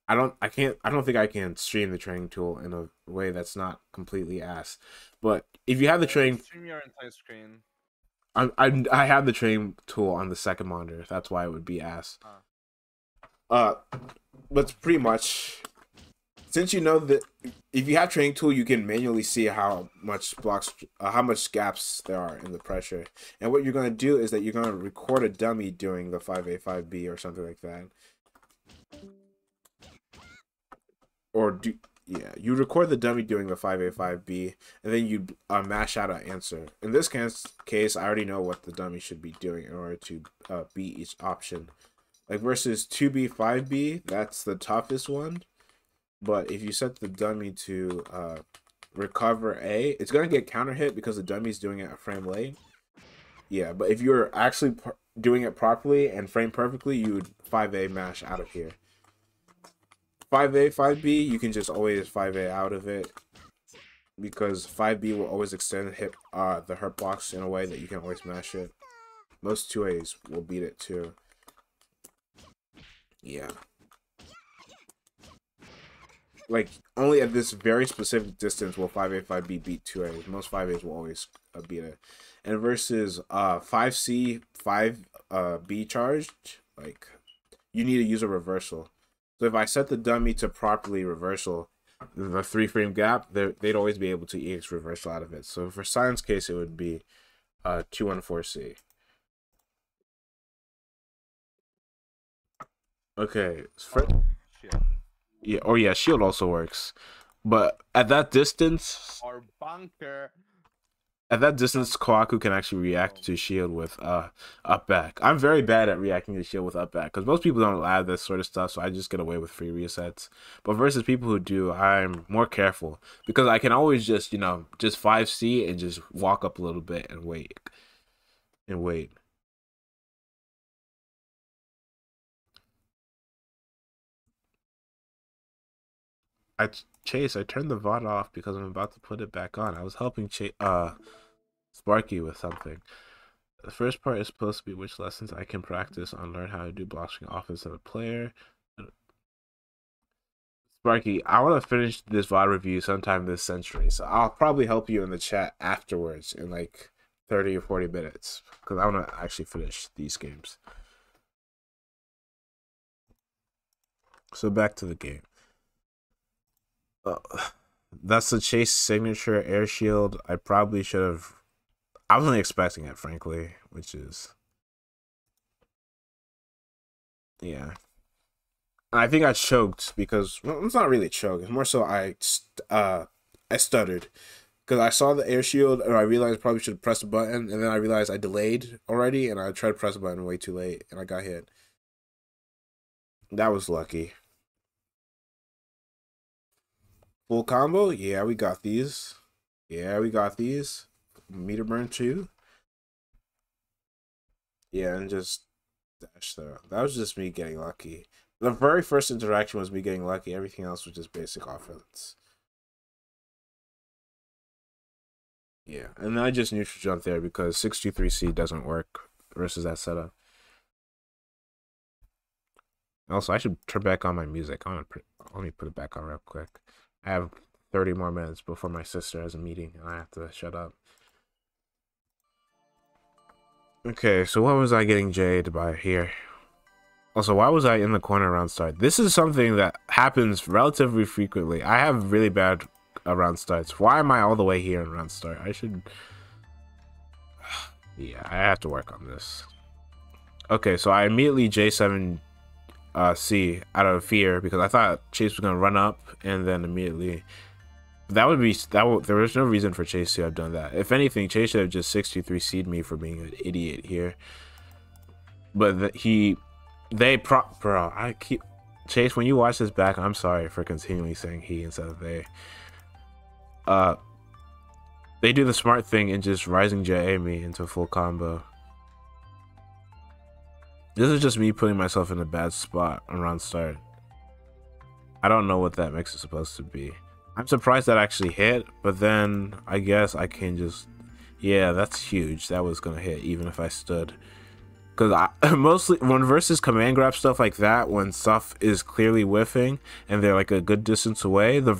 I don't think I can stream the training tool in a way that's not completely ass. But if you have the training, stream your entire screen. I have the training tool on the second monitor. That's why it would be ass. But pretty much, since you know that if you have training tool, you can manually see how much gaps there are in the pressure. And what you're gonna do is that you're gonna record a dummy doing the 5A, 5B or something like that. You record the dummy doing the 5A, 5B, and then you mash out an answer. In this case, I already know what the dummy should be doing in order to beat each option. Like versus 2B, 5B, that's the toughest one. But if you set the dummy to recover A, it's going to get counter hit because the dummy's doing it a frame late. Yeah, but if you're actually doing it properly and frame perfectly, you would 5A mash out of here. 5A, 5B, you can just always 5A out of it because 5B will always extend the hurt box in a way that you can always mash it. Most 2As will beat it too. Yeah. Like, only at this very specific distance will 5A, 5B beat 2As. Most 5As will always beat it. And versus 5C, 5B charged, like, you need to use a reversal. So if I set the dummy to properly reversal, the 3-frame gap, they'd always be able to EX reversal out of it. So for Silence case, it would be 214C. Okay. Yeah, shield also works. But at that distance... Or bunker... At that distance, Kohaku can actually react to shield with up back. I'm very bad at reacting to shield with up back because most people don't add this sort of stuff, so I just get away with free resets. But versus people who do, I'm more careful because I can always just, just 5C and just walk up a little bit and wait. Chase, I turned the VOD off because I'm about to put it back on. I was helping Sparky with something. The first part is supposed to be which lessons I can practice on learn how to do block string offense as a player. Sparky, I want to finish this VOD review sometime this century, so I'll probably help you in the chat afterwards in like 30 or 40 minutes because I want to actually finish these games. So back to the game. That's the Chase signature air shield. I probably should have. I wasn't expecting it, frankly, which is. Yeah. I think I choked because it's not really choke. It's more so I stuttered because I saw the air shield and I realized I probably should press the button, and then I realized I delayed already and I tried to press the button way too late and I got hit. That was lucky. Full combo? Yeah, we got these. Yeah, we got these. Meter burn 2. Yeah, and just dash throw. That was just me getting lucky. The very first interaction was me getting lucky. Everything else was just basic offense. Yeah, and then I just neutral jump there because 623C doesn't work versus that setup. Also, I should turn back on my music. Let me put it back on real quick. I have 30 more minutes before my sister has a meeting, and I have to shut up. Okay, so what was I getting Jade by here? Also, why was I in the corner around start? This is something that happens relatively frequently. I have really bad around starts. Why am I all the way here in round start? I should... Yeah, I have to work on this. Okay, so I immediately J7 C out of fear because I thought Chase was gonna run up and then immediately there was no reason for Chase to have done that. If anything, Chase should have just 63 C'd me for being an idiot here. But bro, I keep Chase, when you watch this back, I'm sorry for continually saying he instead of they. They do the smart thing and just rising JA me into full combo. This is just me putting myself in a bad spot around start. I don't know what that mix is supposed to be. I'm surprised that actually hit, but then I guess I can just... Yeah, that's huge. That was gonna hit even if I stood. Because I mostly, when versus command grab stuff like that, when stuff is clearly whiffing and they're like a good distance away, the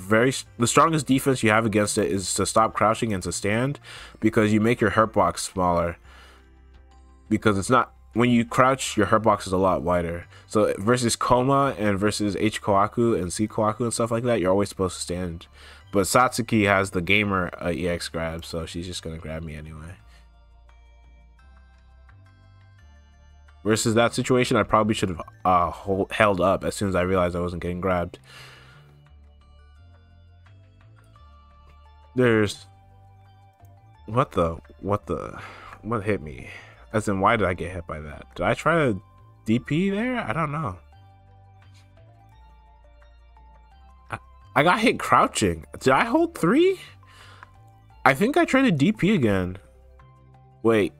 strongest defense you have against it is to stop crouching and to stand, because you make your hurt box smaller. Because it's not, when you crouch, your hurt box is a lot wider. So versus Koma and versus H Kohaku and C Kohaku and stuff like that, you're always supposed to stand. But Satsuki has the gamer EX grab, so she's just gonna grab me anyway. Versus that situation, I probably should have held up as soon as I realized I wasn't getting grabbed. There's... What hit me? As in, why did I get hit by that? Did I try to DP there? I don't know. I got hit crouching. Did I hold 3? I think I tried to DP again. Wait.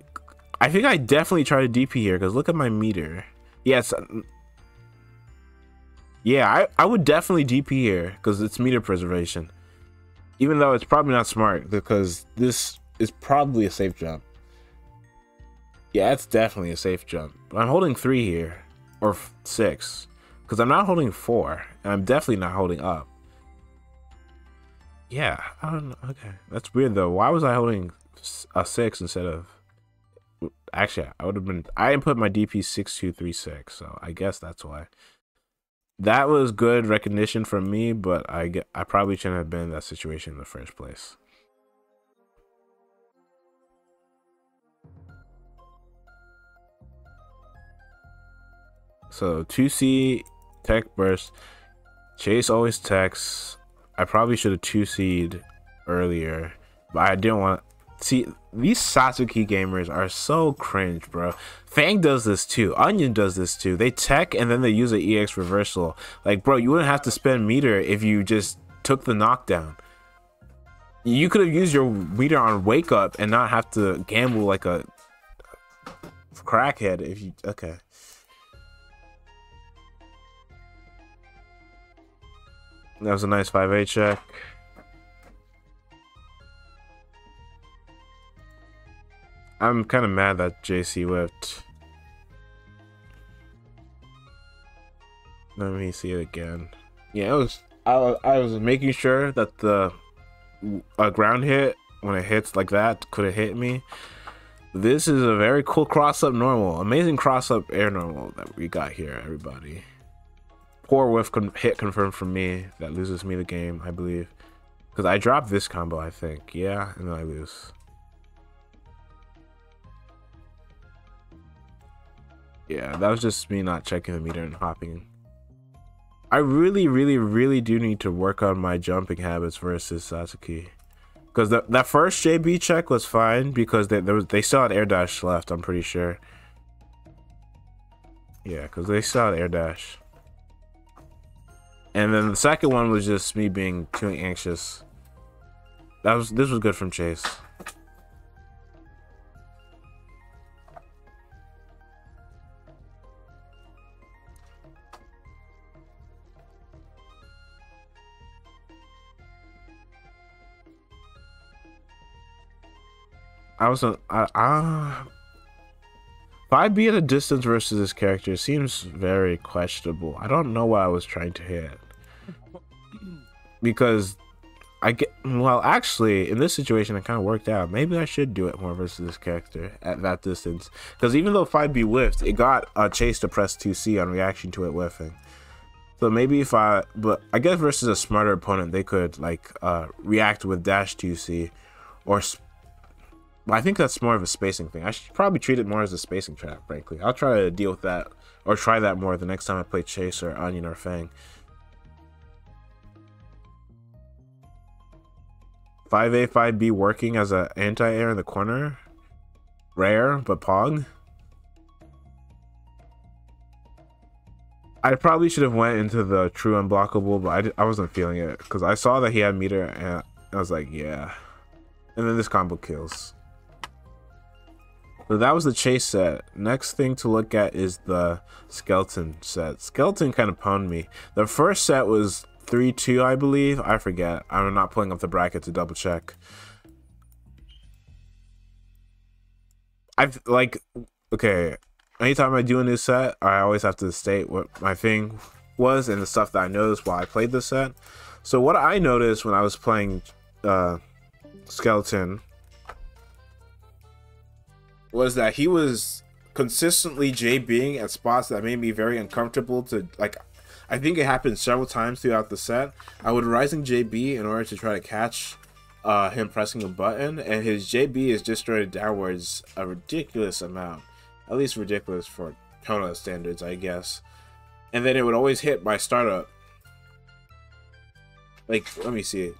I think I definitely tried to DP here, because look at my meter. Yes. Yeah, I would definitely DP here, because it's meter preservation. Even though it's probably not smart, because this is probably a safe jump. Yeah, it's definitely a safe jump. But I'm holding 3 here, or 6, because I'm not holding 4, and I'm definitely not holding up. Yeah, I don't know. Okay, that's weird though. Why was I holding a 6 instead of... Actually, I would have been... I input my DP 6236, so I guess that's why. That was good recognition from me, but I probably shouldn't have been in that situation in the first place. So 2C tech burst. Chase always techs. I probably should have 2C'd earlier, but I didn't want... See, these Satsuki gamers are so cringe, bro. Fang does this too. Onion does this too. They tech and then they use an EX reversal. Like, bro, you wouldn't have to spend meter if you just took the knockdown. You could have used your meter on wake up and not have to gamble like a crackhead if you... Okay. That was a nice 5A check. I'm kind of mad that JC whipped. Let me see it again. Yeah, it was. I was making sure that the ground hit, when it hits like that, could have hit me. This is a very cool cross up normal, amazing cross up air normal that we got here, everybody. Poor whiff hit confirmed for me. That loses me the game, I believe, because I dropped this combo, I think. Yeah, and then I lose. Yeah, that was just me not checking the meter and hopping. I really do need to work on my jumping habits versus Satsuki. Because that first JB check was fine because they still had air dash left, I'm pretty sure. Yeah, because they still had air dash. And then the second one was just me being too anxious. This was good from Chase. I was if I'd be at a distance versus this character seems very questionable. I don't know what I was trying to hit. Because well, actually, in this situation, it kind of worked out. Maybe I should do it more versus this character at that distance. Because even though 5B whiffed, it got Chase to press 2C on reaction to it whiffing. So maybe but I guess versus a smarter opponent, they could like react with dash 2C, or I think that's more of a spacing thing. I should probably treat it more as a spacing trap, frankly. I'll try to deal with that, or try that more the next time I play Chase or Onion or Fang. 5A, 5B working as an anti-air in the corner. Rare, but Pog. I probably should have went into the true unblockable, but I wasn't feeling it because I saw that he had meter and I was like, yeah. And then this combo kills. So that was the Chase set. Next thing to look at is the Skeleton set. Skeleton kind of pwned me. The first set was 3-2, I believe. I forget. I'm not pulling up the bracket to double check. Okay, anytime I do a new set, I always have to state what my thing was and the stuff that I noticed while I played the set. So what I noticed when I was playing Skeleton was that he was consistently JBing at spots that made me very uncomfortable to, like, I think it happened several times throughout the set. I would rising JB in order to try to catch him pressing a button, and his JB is distorted downwards a ridiculous amount. At least ridiculous for Kona standards, I guess. And then it would always hit my startup. Like, let me see.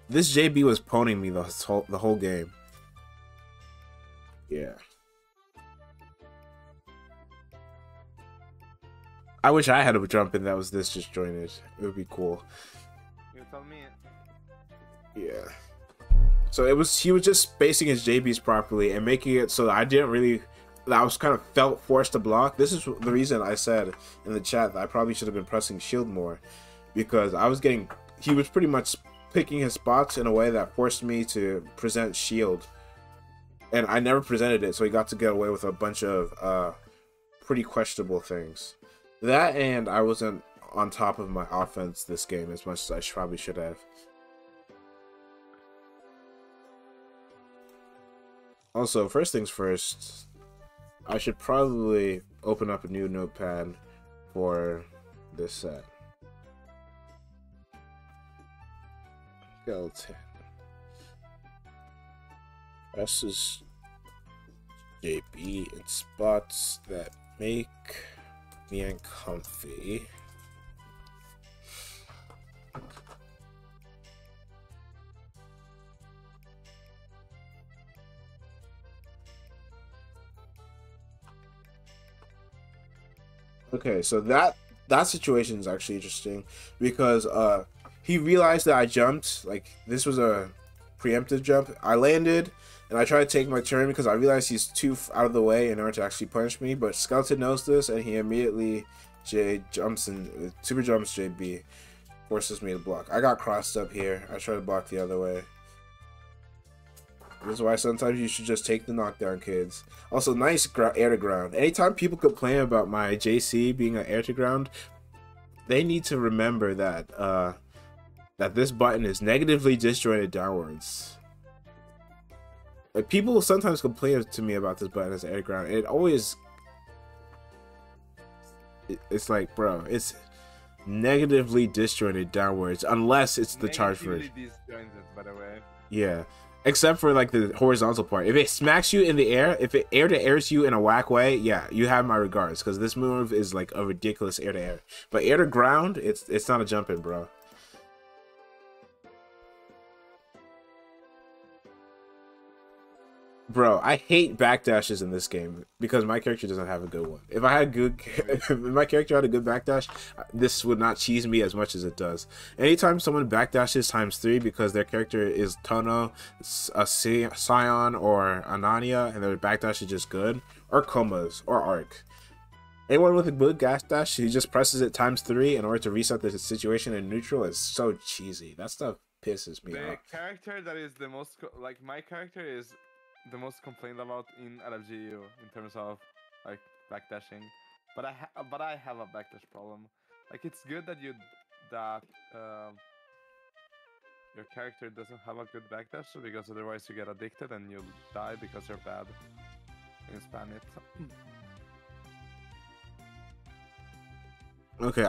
This JB was pwning me the whole game. Yeah. I wish I had a jump in that was this disjointed. It would be cool. You tell me. Yeah. So he was just spacing his JBs properly and making it so that I was kind of felt forced to block. This is the reason I said in the chat that I probably should have been pressing shield more, because he was pretty much picking his spots in a way that forced me to present shield. And I never presented it, so he got to get away with a bunch of pretty questionable things. That, and I wasn't on top of my offense this game as much as I probably should have. Also, first things first, I should probably open up a new notepad for this set. Skeleton. Presses JB in spots that make me uncomfy. Okay, so that situation is actually interesting because he realized that I jumped. Like, this was a preemptive jump. I landed and I tried to take my turn because I realized he's too out of the way in order to actually punish me, but Skeleton knows this and he immediately jumps and super jumps JB, forces me to block. I got crossed up here. I tried to block the other way. This is why sometimes you should just take the knockdown, kids. Also, nice air to ground. Anytime people complain about my JC being an air to ground, they need to remember that that this button is negatively disjointed downwards. Like, people sometimes complain to me about this button as air to ground. It always, it's like, bro, it's negatively disjointed downwards unless it's the charge version. Disjointed, by the way. Yeah. Except for, like, the horizontal part. If it smacks you in the air, if it air-to-airs you in a whack way, yeah, you have my regards. Because this move is, like, a ridiculous air-to-air. But air-to-ground, it's not a jump-in, bro. Bro, I hate backdashes in this game because my character doesn't have a good one. If I had good, if my character had a good backdash, this would not cheese me as much as it does. Anytime someone backdashes ×3 because their character is Tono, a Scion, or Anania, and their backdash is just good, or Comas, or Arc. Anyone with a good backdash, he just presses it ×3 in order to reset the situation in neutral is so cheesy. That stuff pisses me off. The character that is the most like my character is the most complained about in LFGU in terms of like backdashing, but I have a backdash problem. Like it's good that that your character doesn't have a good backdash because otherwise you get addicted and you'll die because you're bad in spam it. Okay,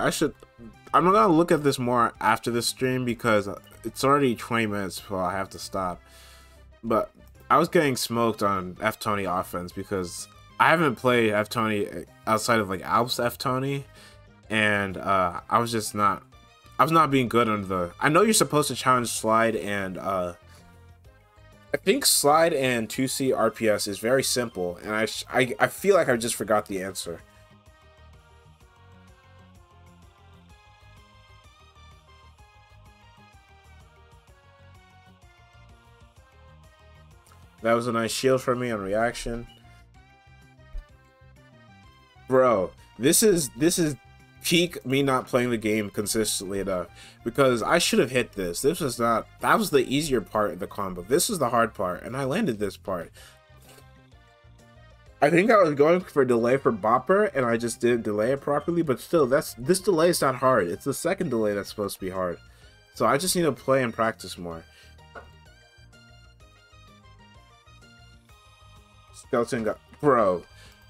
I'm gonna look at this more after the stream because it's already 20 minutes before I have to stop. But I was getting smoked on F Tony offense because I haven't played F Tony outside of like Alps F Tony, and I was not being good under the. I know you're supposed to challenge slide and I think slide and 2C RPS is very simple, and I feel like I just forgot the answer. That was a nice shield for me on reaction. Bro, this is peak me not playing the game consistently enough, because I should have hit this. That was the easier part of the combo. This is the hard part, and I landed this part. I think I was going for delay for Bopper, and I just didn't delay it properly, but still, this delay is not hard. It's the second delay that's supposed to be hard. So I just need to play and practice more. Skeleton got... Bro,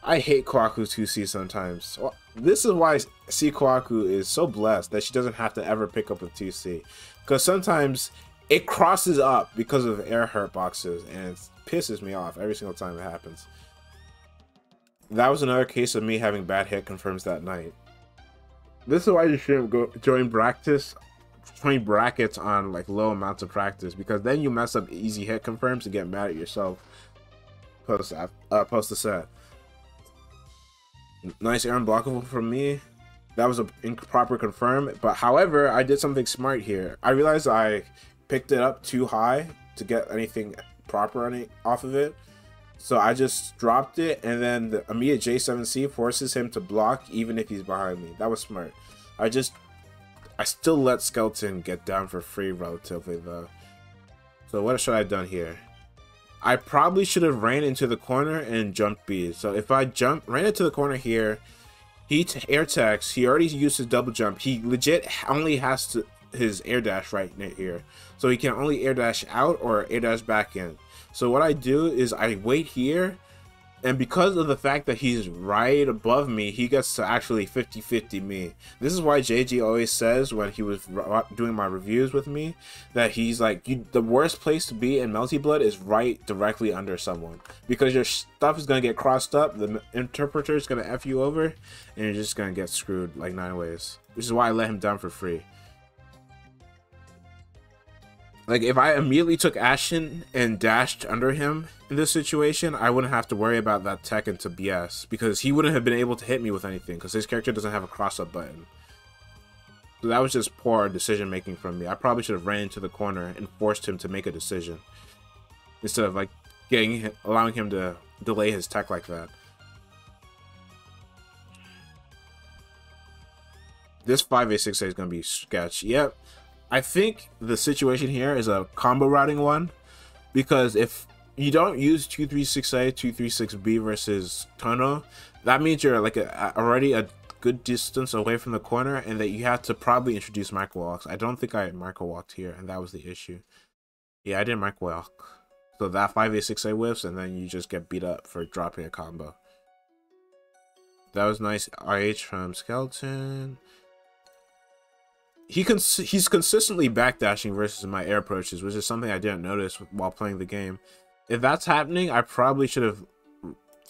I hate Kwaku's 2C sometimes. Well, this is why C Kwaku is so blessed that she doesn't have to ever pick up with 2C. Because sometimes it crosses up because of air hurt boxes, and it pisses me off every single time it happens. That was another case of me having bad hit confirms that night. This is why you shouldn't go join brackets on like low amounts of practice, because then you mess up easy hit confirms and get mad at yourself post the set. Nice air unblockable from me. That was a improper confirm, but however, I did something smart here. I realized I picked it up too high to get anything proper off of it. So I just dropped it, and then the immediate J7C forces him to block even if he's behind me. That was smart. I still let Skeleton get down for free relatively though. So what should I have done here? I probably should have ran into the corner and jumped B. So if I ran into the corner here, he air techs, he already used his double jump. He legit only has his air dash right here. So he can only air dash out or air dash back in. So what I do is I wait here, and because of the fact that he's right above me, he gets to actually 50-50 me. This is why JG always says when he was doing my reviews with me that he's like, the worst place to be in Melty Blood is right directly under someone, because your stuff is going to get crossed up, the interpreter is going to F you over, and you're just going to get screwed like 9 ways. Which is why I let him down for free. Like, if I immediately took Ashen and dashed under him in this situation, I wouldn't have to worry about that tech into BS, because he wouldn't have been able to hit me with anything, because his character doesn't have a cross-up button. So that was just poor decision-making from me. I probably should have ran into the corner and forced him to make a decision, instead of, like, allowing him to delay his tech like that. This 5A6A is going to be sketch. Yep. I think the situation here is a combo routing one, because if you don't use 236A, 236B versus Tono, that means you're like already a good distance away from the corner, and that you have to probably introduce micro walks. I don't think I micro walked here, and that was the issue. Yeah, I didn't micro walk. So that 5A6A whiffs, and then you just get beat up for dropping a combo. That was nice RH from Skeleton. He's consistently backdashing versus my air approaches, which is something I didn't notice while playing the game. If that's happening, I probably should have,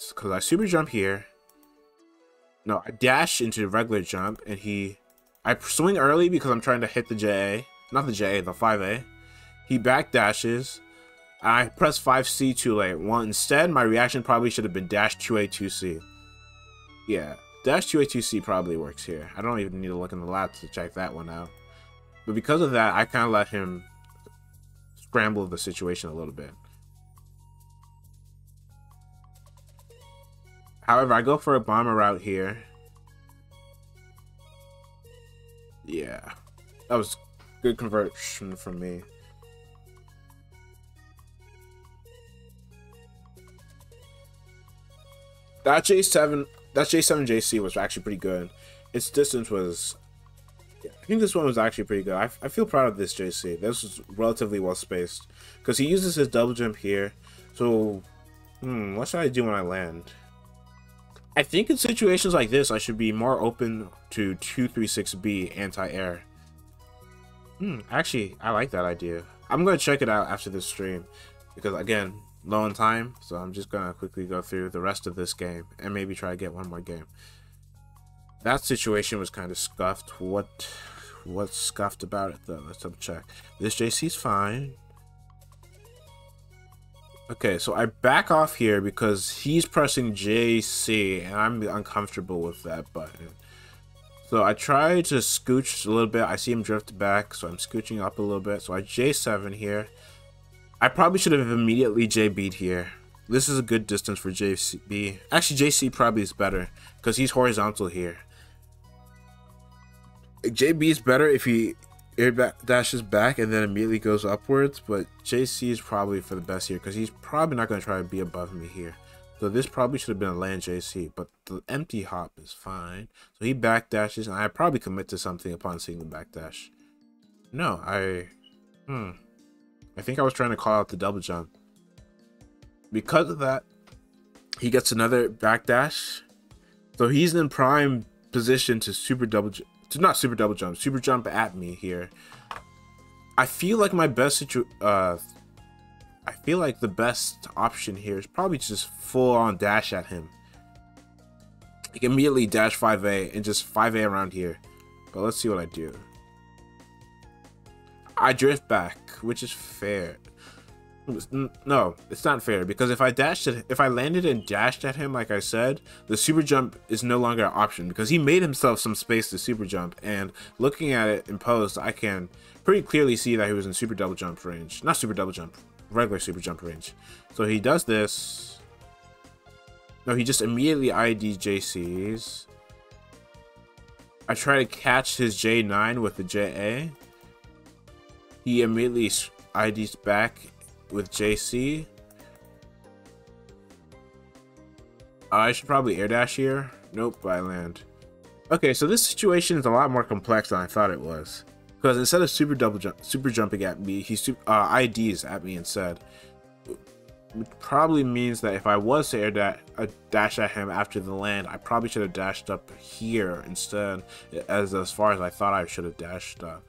because I super jump here. No, I dash into regular jump, and I swing early because I'm trying to hit the JA, not the JA, the 5A. He backdashes. I pressed 5C too late. Well, instead, my reaction probably should have been dash 2A 2C. Yeah, dash 2A 2C probably works here. I don't even need to look in the lab to check that one out. But because of that, I kind of let him scramble the situation a little bit. However, I go for a bomber route here. Yeah, that was good conversion from me. That J7 JC was actually pretty good. Its distance was, I think this one was actually pretty good. I feel proud of this JC. This was relatively well spaced because he uses his double jump here. So, what should I do when I land? I think in situations like this, I should be more open to 236B anti-air. Actually, I like that idea. I'm gonna check it out after this stream because again, low on time, so I'm just gonna quickly go through the rest of this game and maybe try to get one more game. That situation was kind of scuffed. What's scuffed about it though? Let's double check. This JC's fine. Okay, so I back off here because he's pressing JC and I'm uncomfortable with that button. So I try to scooch a little bit. I see him drift back, so I'm scooching up a little bit. So I J7 here. I probably should have immediately JB'd here. This is a good distance for JB. Actually, JC probably is better because he's horizontal here. JB is better if he air dashes back and then immediately goes upwards, but JC is probably for the best here because he's probably not going to try to be above me here. So this probably should have been a land JC, but the empty hop is fine. So he back dashes, and I probably commit to something upon seeing the back dash. No, I think I was trying to call out the double jump. Because of that, he gets another back dash. So he's in prime position to super jump at me here. I feel like my best I feel like the best option here is probably just full on dash at him. I can immediately dash 5A and just 5A around here. But let's see what I do. I drift back, which is fair. No, it's not fair because if I landed and dashed at him like I said, the super jump is no longer an option because he made himself some space to super jump, and looking at it in post, I can pretty clearly see that he was in super double jump range. Not super double jump, regular super jump range. So he does this. No, he just immediately ID JCs. I try to catch his J9 with the JA. He immediately IDs back with JC. I should probably air dash here. Nope, I land. Okay, so this situation is a lot more complex than I thought it was. Because instead of super jumping at me, he IDs at me instead. Which probably means that if I was to dash at him after the land, I probably should have dashed up here instead, as far as I thought I should have dashed up.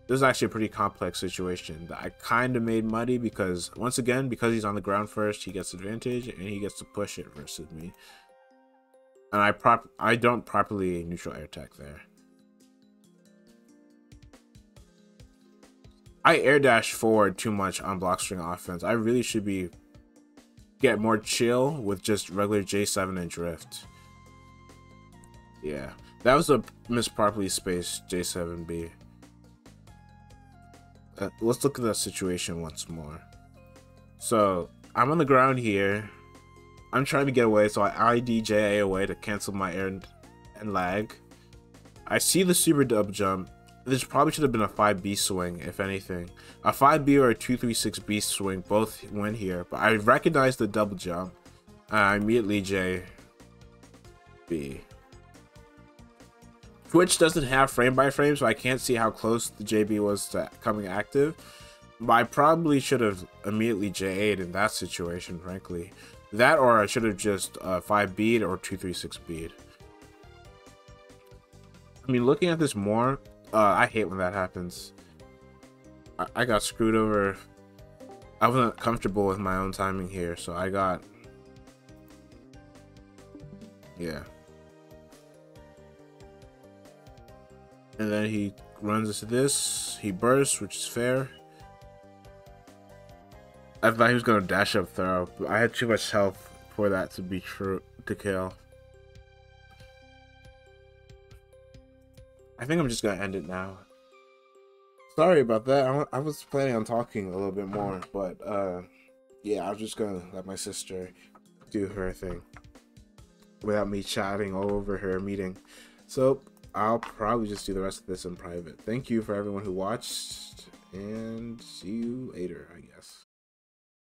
This is actually a pretty complex situation that I kind of made muddy because, once again, because he's on the ground first, he gets advantage and he gets to push it versus me. And I don't properly neutral air tech there. I air dash forward too much on block string offense. I really should get more chill with just regular J7 and drift. Yeah, that was a misproperly spaced J7B. Let's look at that situation once more. So I'm on the ground here. I'm trying to get away, so I ID JA away to cancel my air and lag. I see the super double jump. This probably should have been a 5B swing, if anything. A 5B or a 236B swing both went here, but I recognize the double jump. I immediately JB. Twitch doesn't have frame by frame, so I can't see how close the JB was to coming active. But I probably should have immediately J8'd in that situation, frankly. That, or I should have just 5B'd or 236B'd. I mean, looking at this more, I hate when that happens. I got screwed over. I wasn't comfortable with my own timing here, so I got... Yeah. And then he runs into this. He bursts, which is fair. I thought he was gonna dash up throw, but I had too much health for that to be true to kill. I think I'm just gonna end it now. Sorry about that. I was planning on talking a little bit more, but yeah, I was just gonna let my sister do her thing without me chatting all over her meeting. So I'll probably just do the rest of this in private. Thank you for everyone who watched, and see you later, I guess.